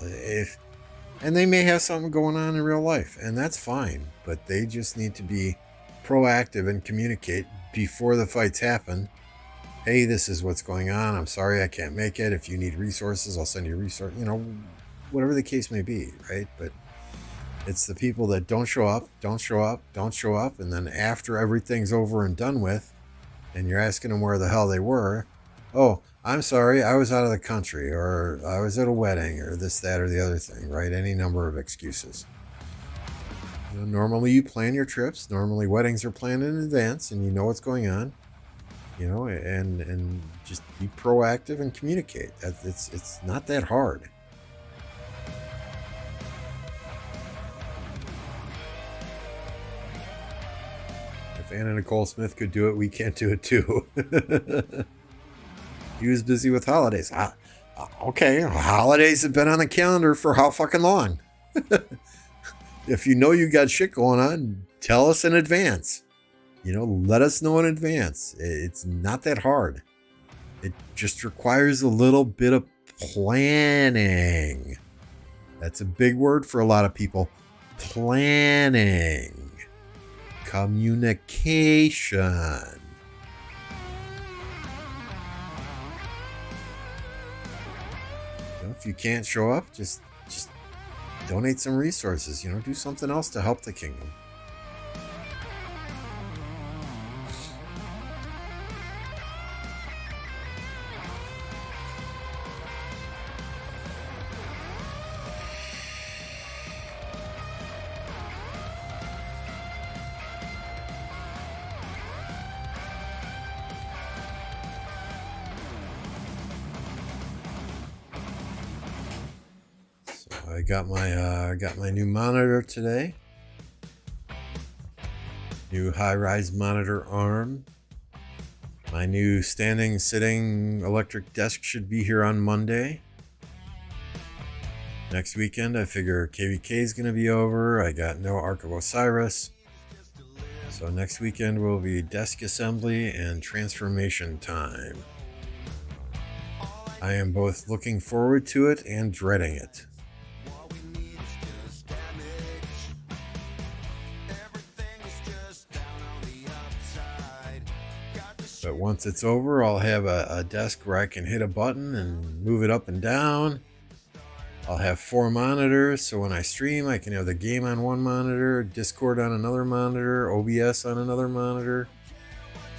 and they may have something going on in real life, and that's fine. But they just need to be proactive and communicate before the fights happen. Hey, this is what's going on. I'm sorry I can't make it. If you need resources, I'll send you resources. You know, whatever the case may be, right? But it's the people that don't show up, and then after everything's over and done with, and you're asking them where the hell they were. Oh, I'm sorry, I was out of the country, or I was at a wedding, or this, that, or the other thing, right? Any number of excuses. You know, normally you plan your trips. Normally weddings are planned in advance, and you know what's going on. You know, and just be proactive and communicate. It's not that hard. If Anna Nicole Smith could do it, we can't do it too. He was busy with holidays. Okay, holidays have been on the calendar for how fucking long? If you know you got shit going on, tell us in advance. You know, let us know in advance. It's not that hard. It just requires a little bit of planning. That's a big word for a lot of people. Planning. Communication. If you can't show up, just donate some resources. You know, do something else to help the kingdom. I got my new monitor today. New high-rise monitor arm. My new standing, sitting electric desk should be here on Monday. Next weekend, I figure KvK is going to be over. I got no Ark of Osiris. So next weekend will be desk assembly and transformation time. I am both looking forward to it and dreading it. But once it's over, I'll have a desk where I can hit a button and move it up and down. I'll have 4 monitors, so when I stream, I can have the game on one monitor, Discord on another monitor, OBS on another monitor,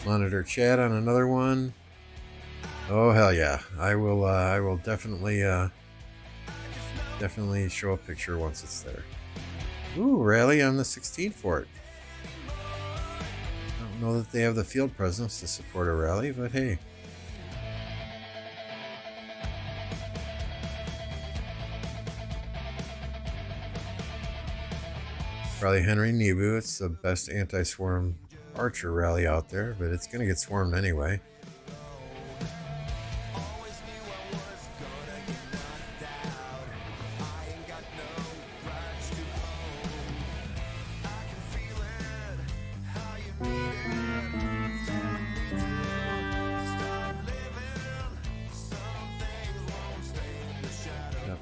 monitor chat on another one. Oh hell yeah! I will definitely show a picture once it's there. Ooh, rally on the 16th fort. I don't know that they have the field presence to support a rally, but hey. Rally Henry Nebu. It's the best anti-swarm archer rally out there, but it's going to get swarmed anyway.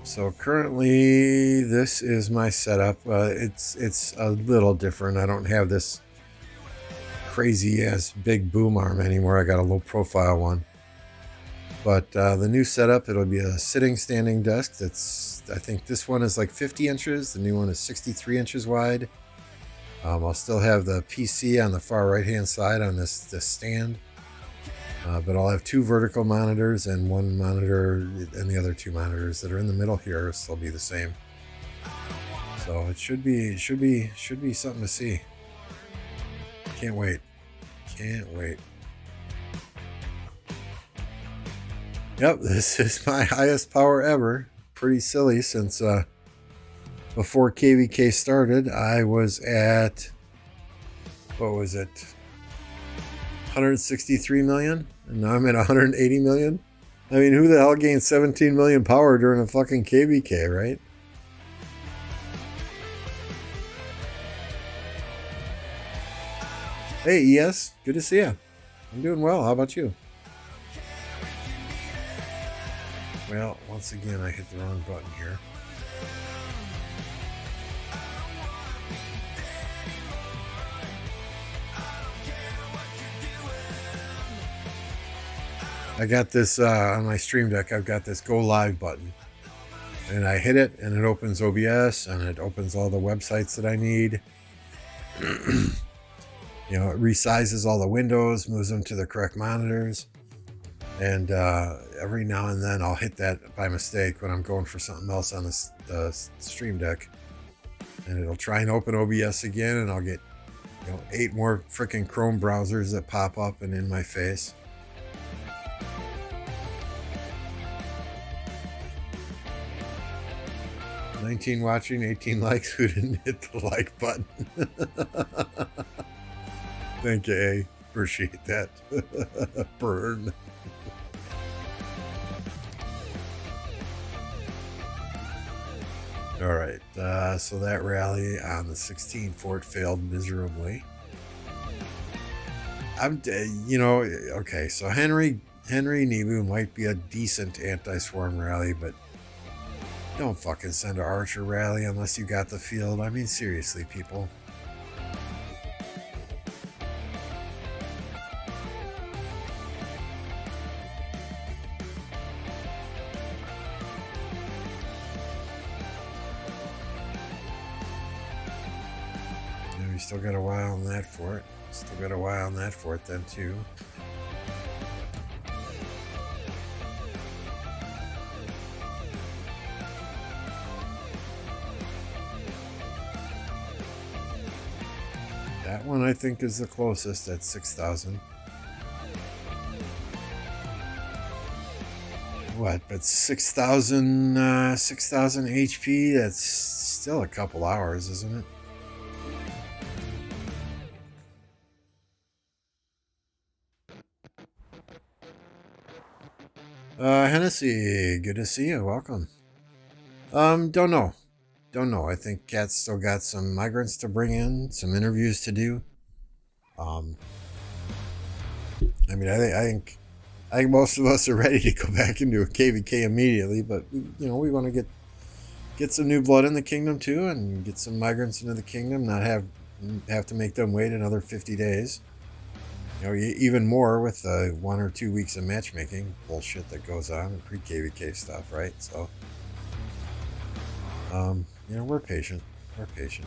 So currently, this is my setup. It's a little different. I don't have this crazy ass big boom arm anymore. I got a low profile one. But the new setup, it'll be a sitting standing desk. I think this one is like 50 inches. The new one is 63 inches wide. I'll still have the PC on the far right hand side on this stand. But I'll have 2 vertical monitors and 1 monitor, and the other 2 monitors that are in the middle here will still be the same. So it should be something to see. Can't wait. Yep, this is my highest power ever. Pretty silly since Before KvK started, I was at, what was it, 163 million, and now I'm at 180 million. I mean, who the hell gained 17 million power during a fucking KvK, right? Hey, ES, good to see you. I'm doing well. How about you? Well, once again, I hit the wrong button here. I got this on my Stream Deck. I've got this Go Live button. And I hit it, and it opens OBS, and it opens all the websites that I need. You know, it resizes all the windows, moves them to the correct monitors. And every now and then I'll hit that by mistake when I'm going for something else on the Stream Deck. And it'll try and open OBS again, and I'll get 8 more freaking Chrome browsers that pop up and in my face. "19 watching, 18 likes. Who didn't hit the like button?" Thank you, A. Appreciate that. Burn. All right, so that rally on the 16th fort failed miserably. Okay, so Henry Nebu might be a decent anti-swarm rally, but don't fucking send an Archer rally unless you got the field. I mean, seriously, people. We still got a while on that fort. Still got a while on that fort then, too. That one I think is the closest at 6,000. What? But 6,000 HP? That's still a couple hours, isn't it? Hennessy, good to see you. Welcome. Don't know. I think Cat's still got some migrants to bring in, some interviews to do. I mean, I think most of us are ready to go back into a KvK immediately, but we want to get some new blood in the kingdom too, and get some migrants into the kingdom, not have to make them wait another 50 days. Even more with the 1 or 2 weeks of matchmaking bullshit that goes on and pre-KvK stuff, right? So, we're patient. We're patient.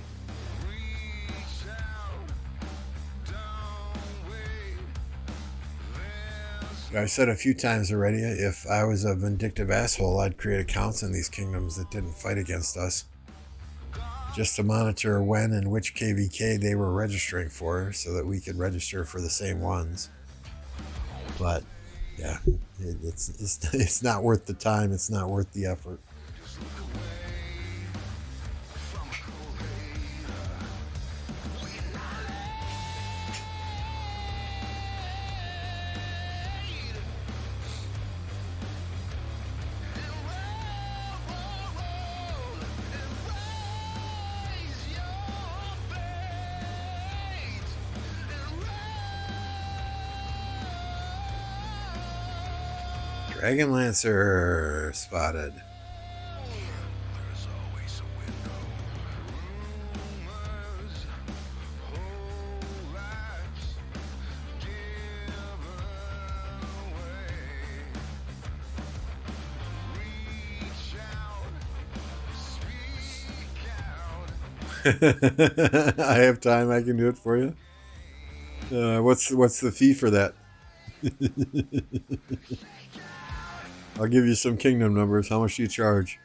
I've said a few times already, if I was a vindictive asshole, I'd create accounts in these kingdoms that didn't fight against us, just to monitor when and which KvK they were registering for, so that we could register for the same ones. But yeah, it's not worth the time. It's not worth the effort. Dragon Lancer spotted. I have time. I can do it for you. What's the fee for that? I'll give you some kingdom numbers. How much do you charge?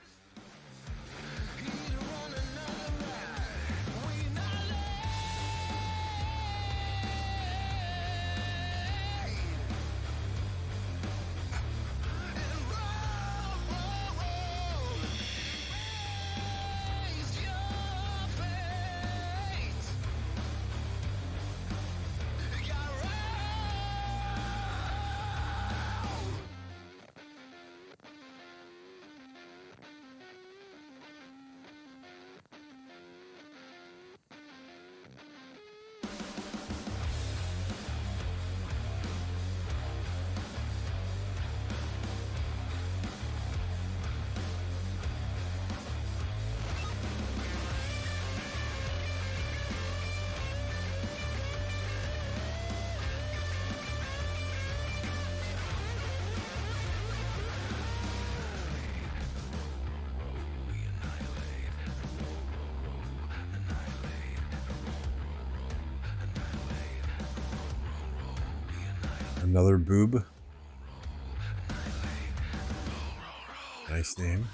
Another boob. Nice name.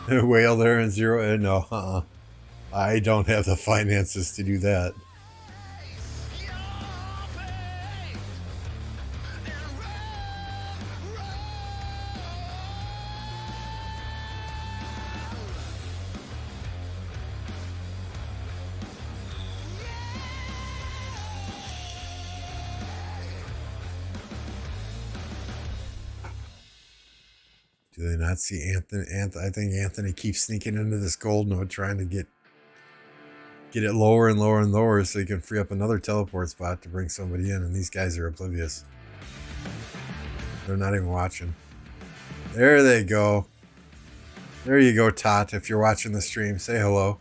A whale there in zero. No, I don't have the finances to do that. Do they not see Anthony? I think Anthony keeps sneaking into this gold node, trying to get it lower and lower and lower so he can free up another teleport spot to bring somebody in. And these guys are oblivious. They're not even watching. There they go. There you go, Tot. If you're watching the stream, say hello.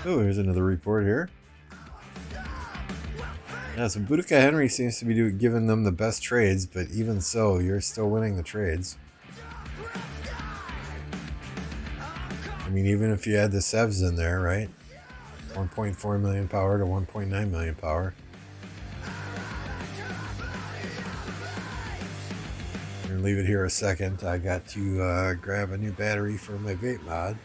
Oh, here's another report here. Yeah, so Boudica Henry seems to be giving them the best trades, but even so, you're still winning the trades. I mean, even if you had the Sevs in there, right? 1.4 million power to 1.9 million power. I'm going to leave it here a second. I got to grab a new battery for my vape mod.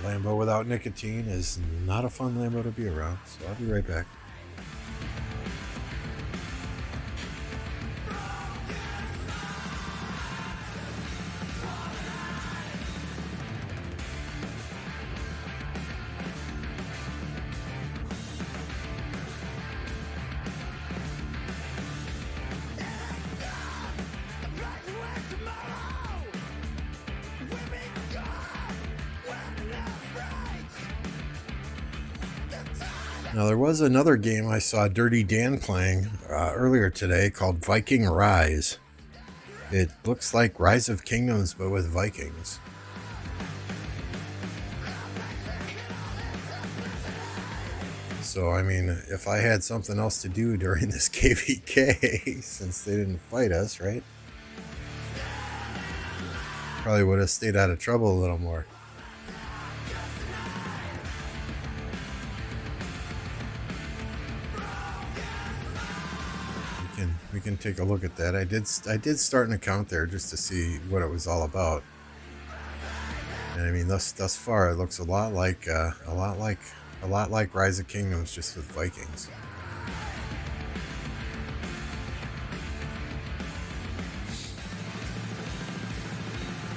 Lambeau without nicotine is not a fun Lambeau to be around, so I'll be right back. Now, there was another game I saw Dirty Dan playing earlier today called Viking Rise. It looks like Rise of Kingdoms, but with Vikings. So, I mean, if I had something else to do during this KvK, since they didn't fight us, right? Probably would have stayed out of trouble a little more. We can take a look at that. I did start an account there just to see what it was all about. And I mean, thus far, it looks a lot like Rise of Kingdoms, just with Vikings.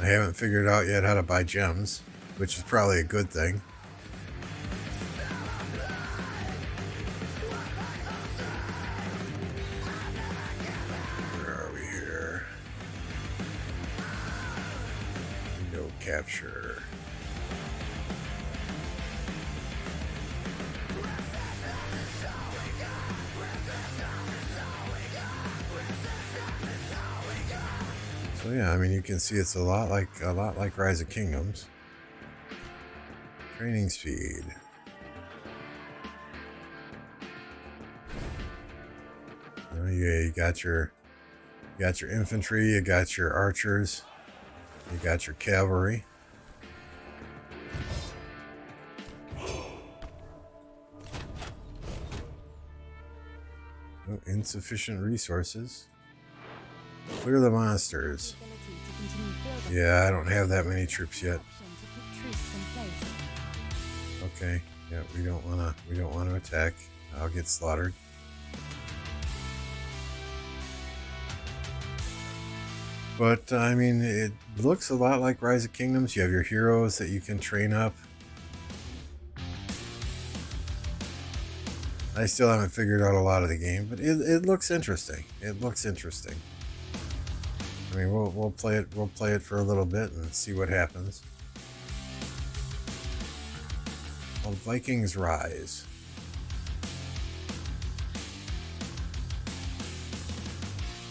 I haven't figured out yet how to buy gems, which is probably a good thing. Capture. So yeah, I mean, you can see it's a lot like Rise of Kingdoms. Training speed. You got your infantry, you got your archers. You got your cavalry. Oh, insufficient resources. Clear the monsters. Yeah, I don't have that many troops yet. Okay. Yeah, we don't wanna attack. I'll get slaughtered. But, I mean, it looks a lot like Rise of Kingdoms. You have your heroes that you can train up. I still haven't figured out a lot of the game, but it looks interesting. It looks interesting. I mean, we'll play it for a little bit and see what happens. Well, Vikings Rise.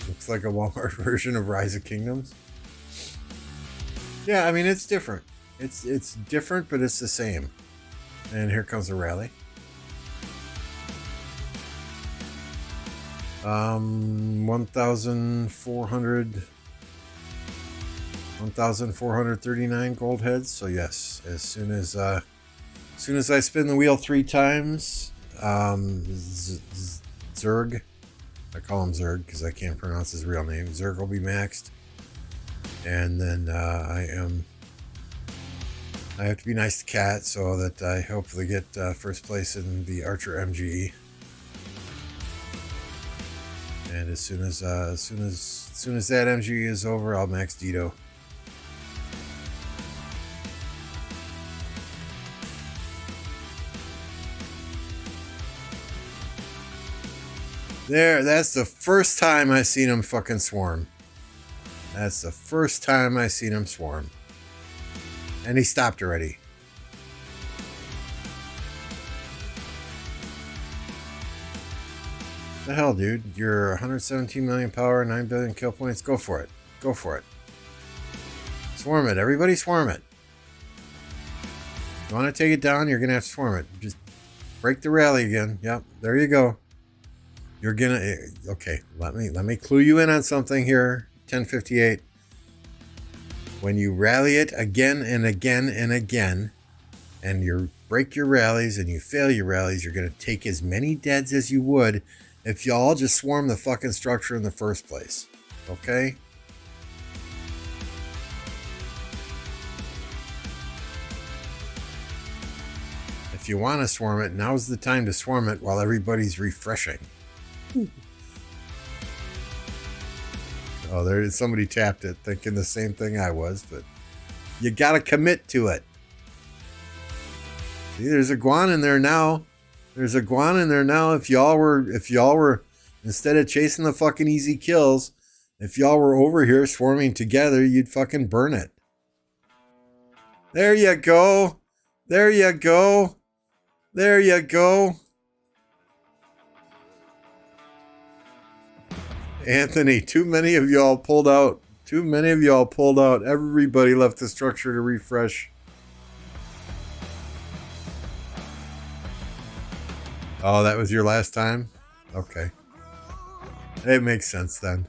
Looks like a Walmart version of Rise of Kingdoms. Yeah, I mean, it's different. It's different, but it's the same. And here comes a rally. 1,439 gold heads. So yes, as soon as I spin the wheel 3 times, Zerg, I call him Zerg because I can't pronounce his real name. Zerg will be maxed, and then I have to be nice to Cat so that I hopefully get first place in the Archer MGE. And as soon as that MGE is over, I'll max Dito. There, that's the first time I seen him fucking swarm. That's the first time I seen him swarm. And he stopped already. The hell, dude? You're 117 million power, 9 billion kill points. Go for it. Go for it. Swarm it. Everybody swarm it. You want to take it down, you're going to have to swarm it. Just break the rally again. Yep, there you go. You're going to... Okay, let me clue you in on something here. 1058. When you rally it again and again and again, and you break your rallies and you fail your rallies, you're going to take as many deads as you would if y'all just swarm the fucking structure in the first place. Okay? If you want to swarm it, now's the time to swarm it while everybody's refreshing. Oh, there is somebody tapped it thinking the same thing I was, but you got to commit to it. See, there's a Guan in there now. There's a Guan in there now. If y'all were instead of chasing the fucking easy kills, if y'all were over here swarming together, you'd fucking burn it. There you go. There you go. There you go. Anthony, too many of y'all pulled out. Too many of y'all pulled out. Everybody left the structure to refresh. Oh, that was your last time? Okay. It makes sense then.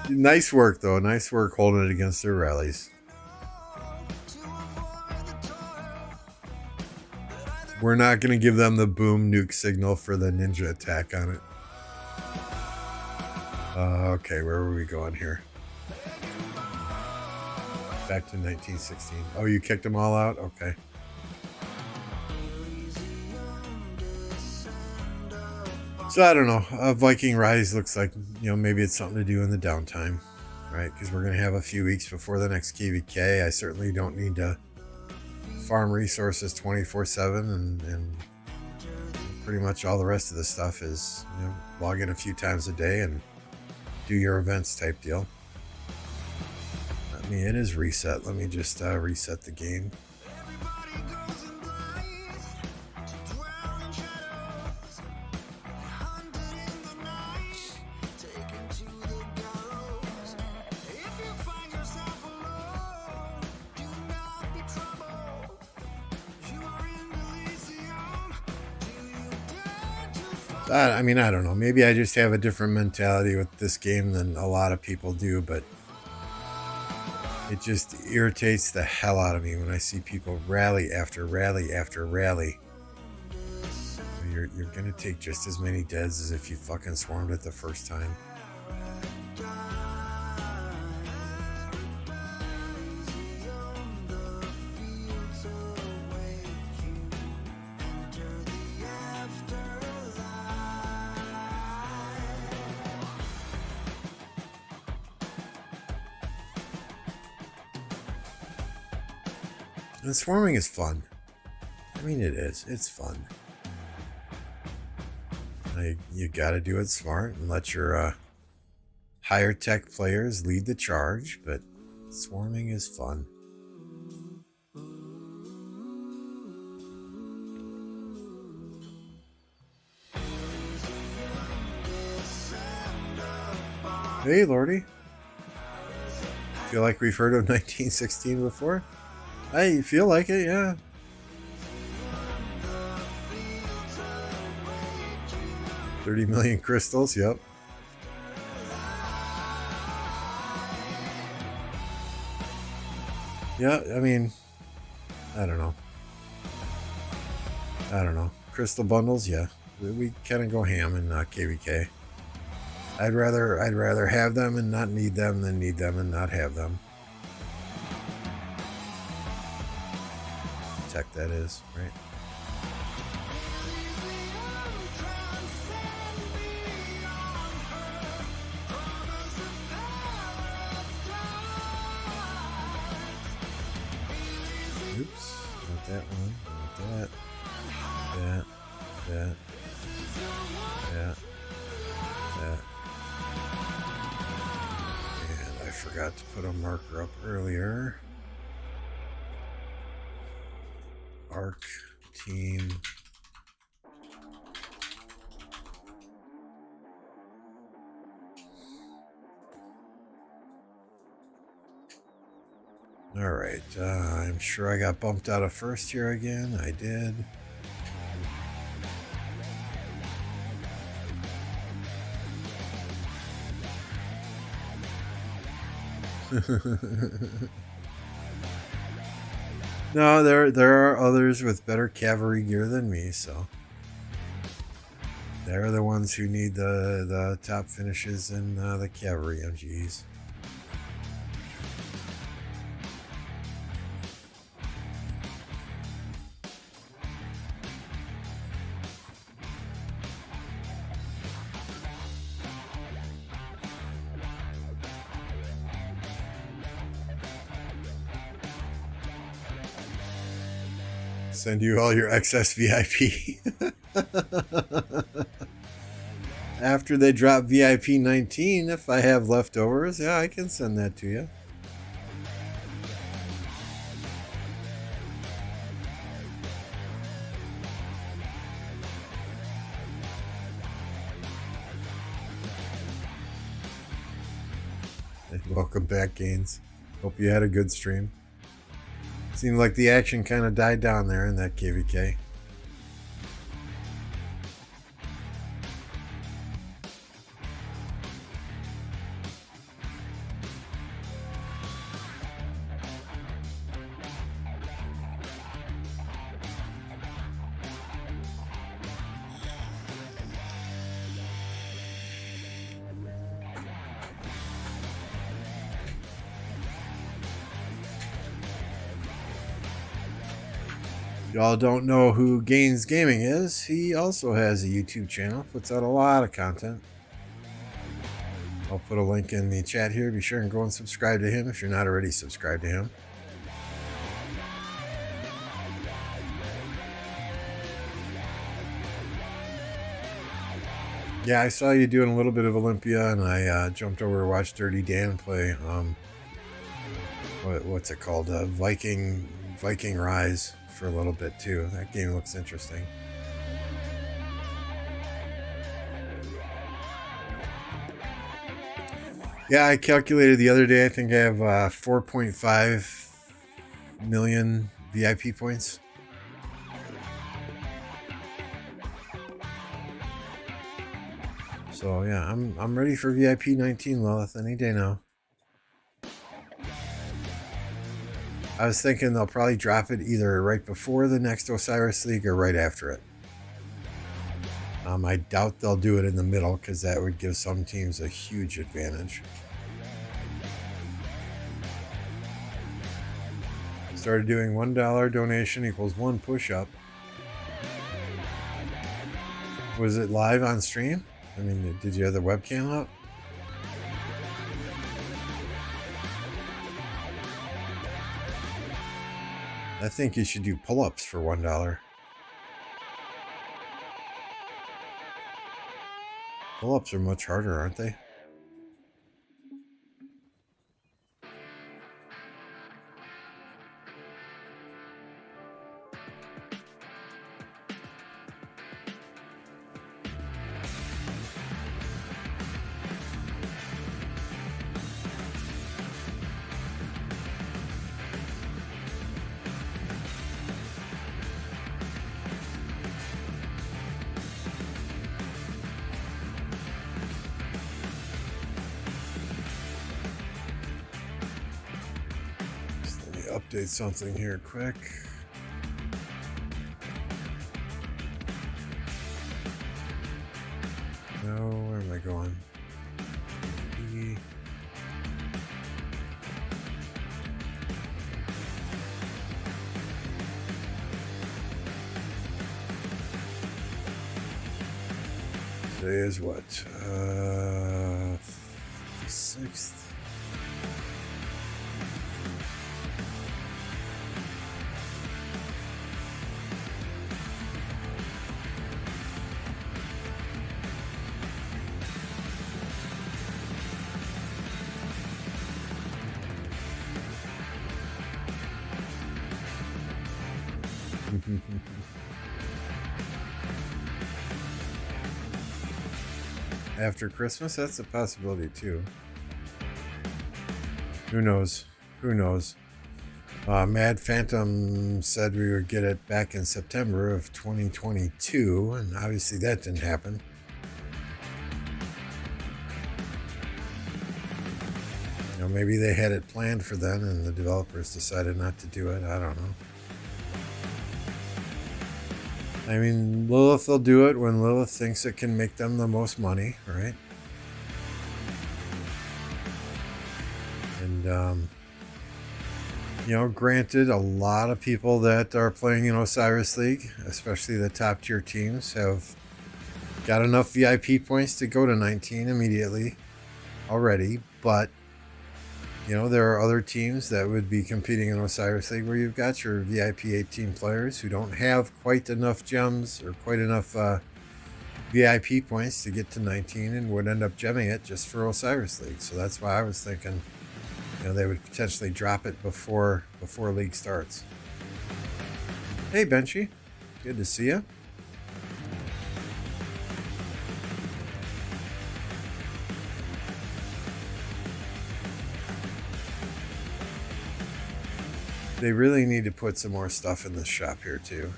Nice work, though. Nice work holding it against their rallies. We're not going to give them the boom nuke signal for the ninja attack on it. Okay, where were we going here? Back to 1916. Oh, you kicked them all out? Okay. So I don't know. Viking Rise looks like, maybe it's something to do in the downtime, right? Because we're going to have a few weeks before the next KvK. I certainly don't need to farm resources 24/7, and pretty much all the rest of the stuff is log in a few times a day and do your events type deal. I mean, it is reset. Let me just reset the game. I mean, I don't know. Maybe I just have a different mentality with this game than a lot of people do, but it just irritates the hell out of me when I see people rally after rally after rally. You're going to take just as many deaths as if you fucking swarmed it the first time. And swarming is fun. I mean, it is. It's fun. You gotta do it smart and let your higher tech players lead the charge, but swarming is fun. Hey, Lordy. Feel like we've heard of 1916 before? I feel like it, yeah. 30 million crystals, yep. Yeah, I mean, I don't know. Crystal bundles, yeah. We kind of go ham in KvK. I'd rather have them and not need them than need them and not have them. Tech, that is, right? Oops, not that one, not that. That. And I forgot to put a marker up earlier. Arc team. All right, I'm sure I got bumped out of first here again. I did. No, there are others with better cavalry gear than me, so they're the ones who need the top finishes in the cavalry MGs. Send you all your excess VIP. After they drop VIP 19, if I have leftovers, yeah, I can send that to you. Welcome back, Gaines. Hope you had a good stream. Seemed like the action kind of died down there in that KvK. Y'all don't know who Gaines Gaming is. He also has a YouTube channel, puts out a lot of content. I'll put a link in the chat here. Be sure and go and subscribe to him if you're not already subscribed to him. Yeah, I saw you doing a little bit of Olympia, and I jumped over to watch Dirty Dan play. What's it called? Viking Rise for a little bit too. That game looks interesting. Yeah, I calculated the other day. I think I have 4.5 million VIP points. So yeah, I'm ready for VIP 19, Lilith, any day now. I was thinking they'll probably drop it either right before the next Osiris League or right after it. I doubt they'll do it in the middle because that would give some teams a huge advantage. Started doing $1 donation equals 1 push-up. Was it live on stream? I mean, did you have the webcam up? I think you should do pull-ups for $1. Pull-ups are much harder, aren't they? update something here quick. No, where am I going? Today is what? 6th. After Christmas, that's a possibility too. Who knows? Who knows? Mad Phantom said we would get it back in September of 2022, and obviously that didn't happen. You know, maybe they had it planned for then, and the developers decided not to do it. I don't know. I mean, Lilith will do it when Lilith thinks it can make them the most money, right? And, you know, granted, a lot of people that are playing in Osiris League, especially the top tier teams, have got enough VIP points to go to 19 immediately already. But, you know, there are other teams that would be competing in Osiris League where you've got your VIP 18 players who don't have quite enough gems or quite enough VIP points to get to 19 and would end up gemming it just for Osiris League. So that's why I was thinking, you know, they would potentially drop it before League starts. Hey, Benchy. Good to see you. They really need to put some more stuff in this shop here too.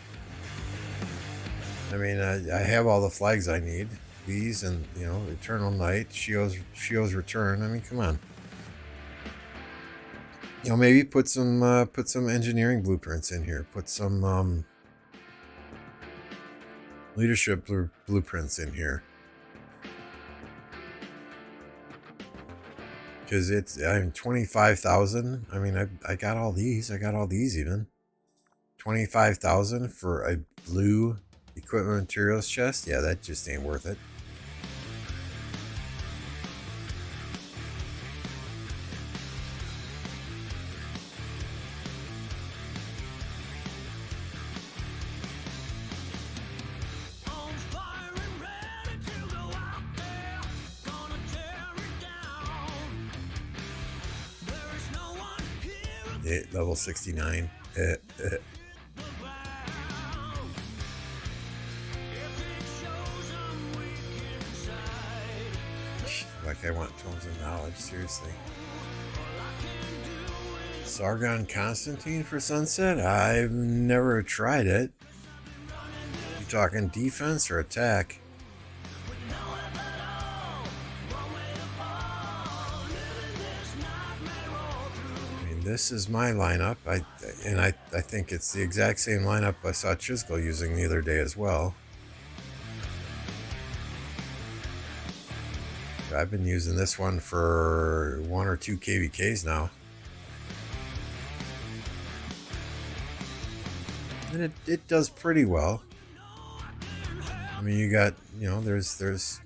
I mean, I have all the flags I need. These and, you know, Eternal Night, Shio's Return. I mean, come on. You know, maybe put some engineering blueprints in here. Put some leadership blueprints in here. Because I'm 25,000. I mean, I got all these. I got all these even. 25,000 for a blue equipment materials chest. Yeah, that just ain't worth it. Level 69. Like I want tomes of knowledge, seriously. Sargon Constantine for Sunset? I've never tried it. You talking defense or attack? This is my lineup. I think it's the exact same lineup I saw Chisco using the other day as well. I've been using this one for 1 or 2 KvKs now. And it does pretty well. I mean, you got, you know, there's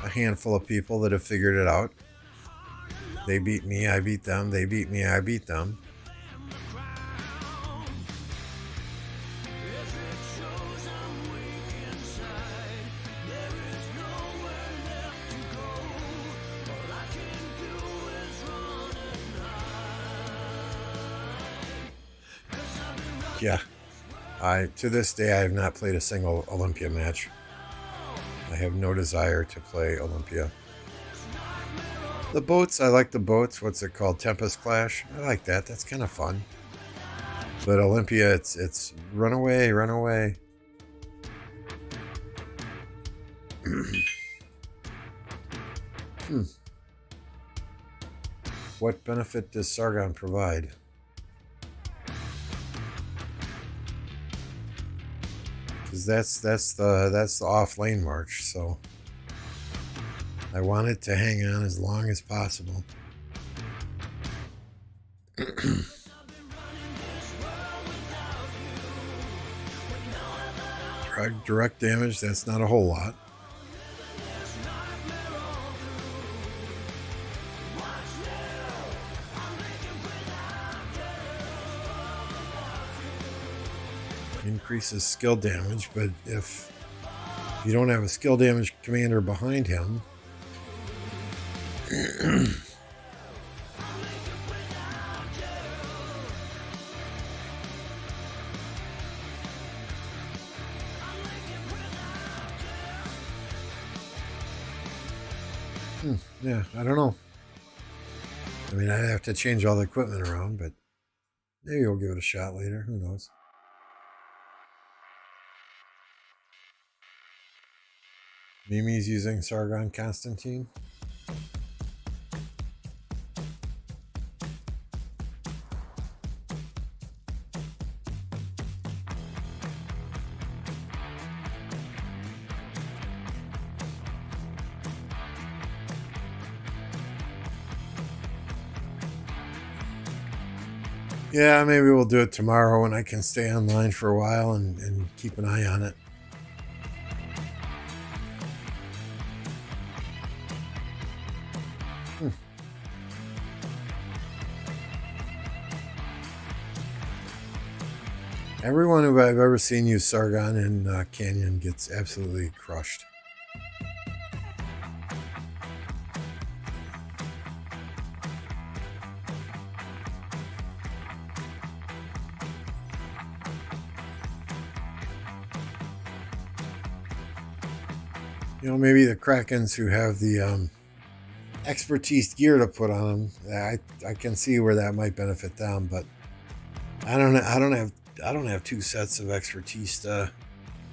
a handful of people that have figured it out. They beat me, I beat them. They beat me, I beat them. Yeah. To this day, I have not played a single Olympia match. I have no desire to play Olympia. The boats, I like the boats. What's it called? Tempest Clash. I like that. That's kind of fun. But Olympia, it's run away, run away. What benefit does Sargon provide? because that's the off lane march. So I want it to hang on as long as possible. Direct damage, that's not a whole lot. Increases skill damage, but if you don't have a skill damage commander behind him, yeah, I don't know. I mean, I'd have to change all the equipment around, but maybe we'll give it a shot later. Who knows? Mimi's using Sargon Constantine. Yeah, maybe we'll do it tomorrow when I can stay online for a while and keep an eye on it. Everyone who I've ever seen use Sargon in Canyon gets absolutely crushed. You know, maybe the Krakens who have the expertise gear to put on them, I can see where that might benefit them, but I don't have two sets of expertise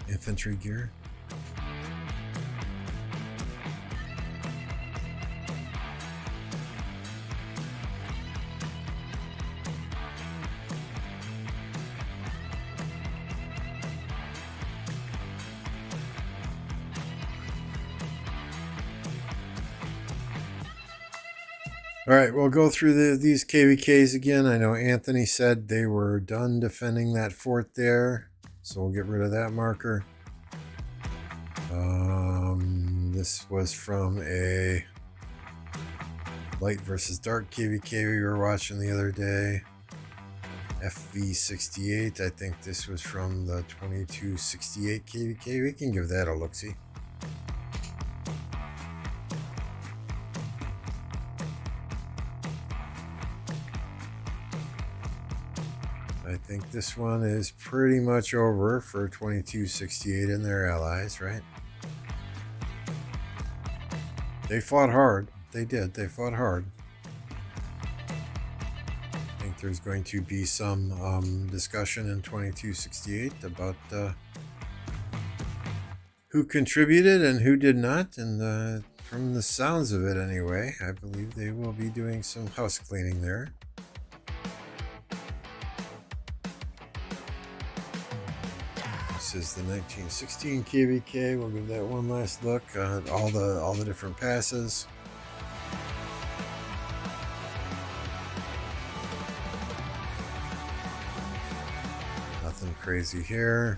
infantry gear. All right, we'll go through these KvKs again. I know Anthony said they were done defending that fort there, so we'll get rid of that marker. This was from a light versus dark KvK we were watching the other day. FV68, I think this was from the 2268 KvK. We can give that a look-see. I think this one is pretty much over for 2268 and their allies, right? They fought hard. They did. They fought hard. I think there's going to be some discussion in 2268 about who contributed and who did not. And from the sounds of it anyway, I believe they will be doing some house cleaning there. This is the 1916 KvK. We'll give that one last look at all the different passes. Nothing crazy here.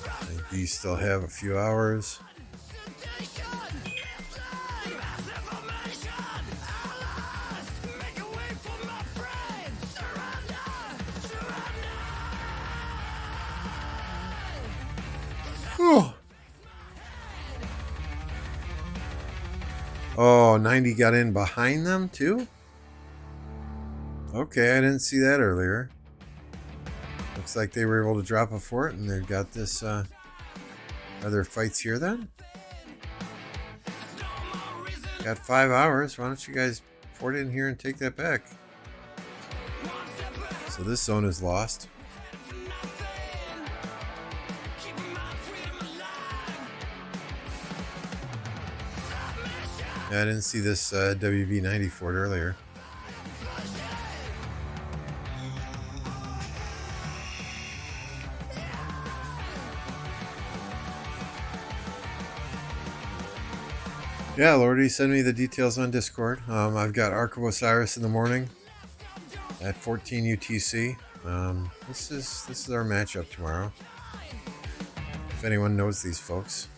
I think these still have a few hours. Oh, 90 got in behind them too? Okay, I didn't see that earlier. Looks like they were able to drop a fort and they've got this. Are there fights here then? Got 5 hours. Why don't you guys port in here and take that back? So this zone is lost. Yeah, I didn't see this WV-90 Ford earlier. Yeah, Lordy, send me the details on Discord. I've got Ark of Osiris in the morning at 14 UTC. This is our matchup tomorrow. If anyone knows these folks.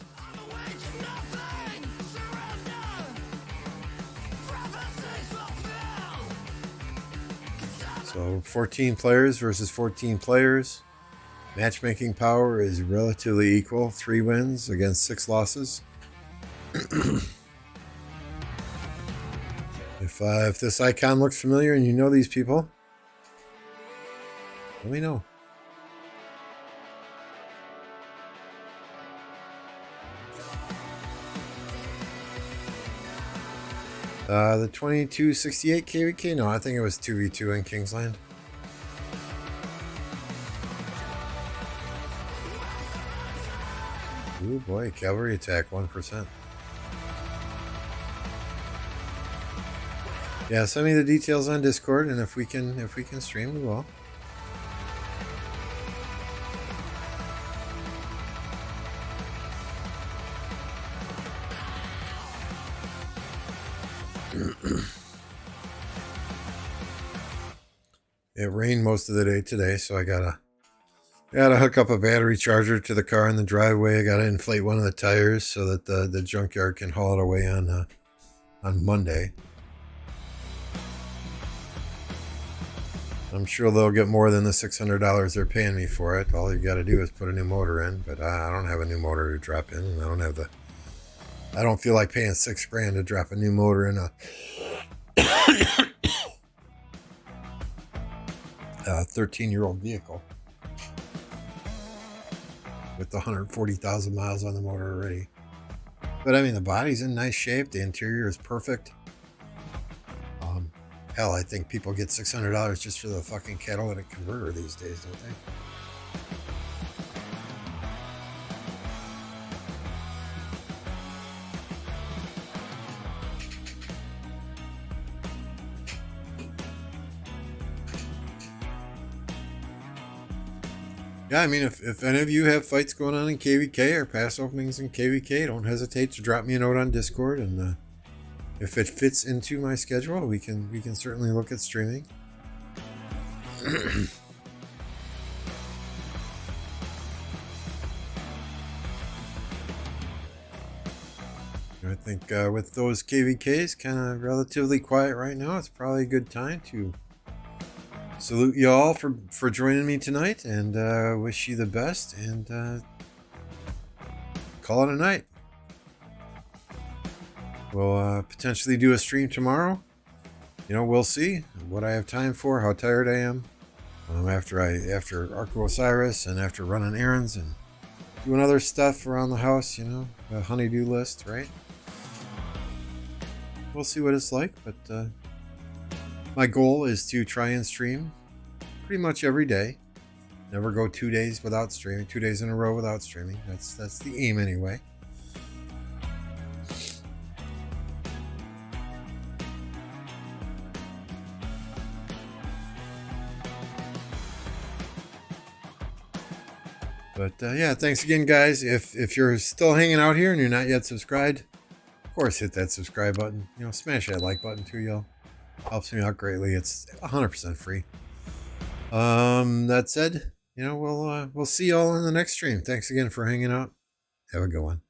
So 14 players versus 14 players. Matchmaking power is relatively equal. 3 wins against 6 losses. If this icon looks familiar and you know these people, let me know. The 2268 KvK? No, I think it was 2v2 in Kingsland. Ooh boy, cavalry attack 1%. Yeah, send me the details on Discord, and if we can stream, we will. It rained most of the day today, so I gotta hook up a battery charger to the car in the driveway. I gotta inflate one of the tires so that the junkyard can haul it away on Monday. I'm sure they'll get more than the $600 they're paying me for it. All you got to do is put a new motor in, but I don't have a new motor to drop in, and I don't feel like paying $6,000 to drop a new motor in a 13-year-old vehicle with 140,000 miles on the motor already. But I mean, the body's in nice shape. The interior is perfect. Hell, I think people get $600 just for the fucking catalytic converter these days, don't they? Yeah, I mean, if any of you have fights going on in KvK or past openings in KvK, don't hesitate to drop me a note on Discord, and if it fits into my schedule, we can certainly look at streaming. I think with those KvKs kind of relatively quiet right now, it's probably a good time to salute you all for joining me tonight, and wish you the best, and call it a night. We'll potentially do a stream tomorrow. You know, we'll see what I have time for, how tired I am after Ark of Osiris, and after running errands and doing other stuff around the house. You know, a honey-do list, right? We'll see what it's like, but my goal is to try and stream pretty much every day. Never go 2 days without streaming, 2 days in a row without streaming. That's the aim anyway. But yeah, thanks again, guys. If you're still hanging out here and you're not yet subscribed, of course, hit that subscribe button. You know, smash that like button too, y'all. Helps me out greatly. It's 100% free. That said, you know, we'll see y'all in the next stream. Thanks again for hanging out. Have a good one.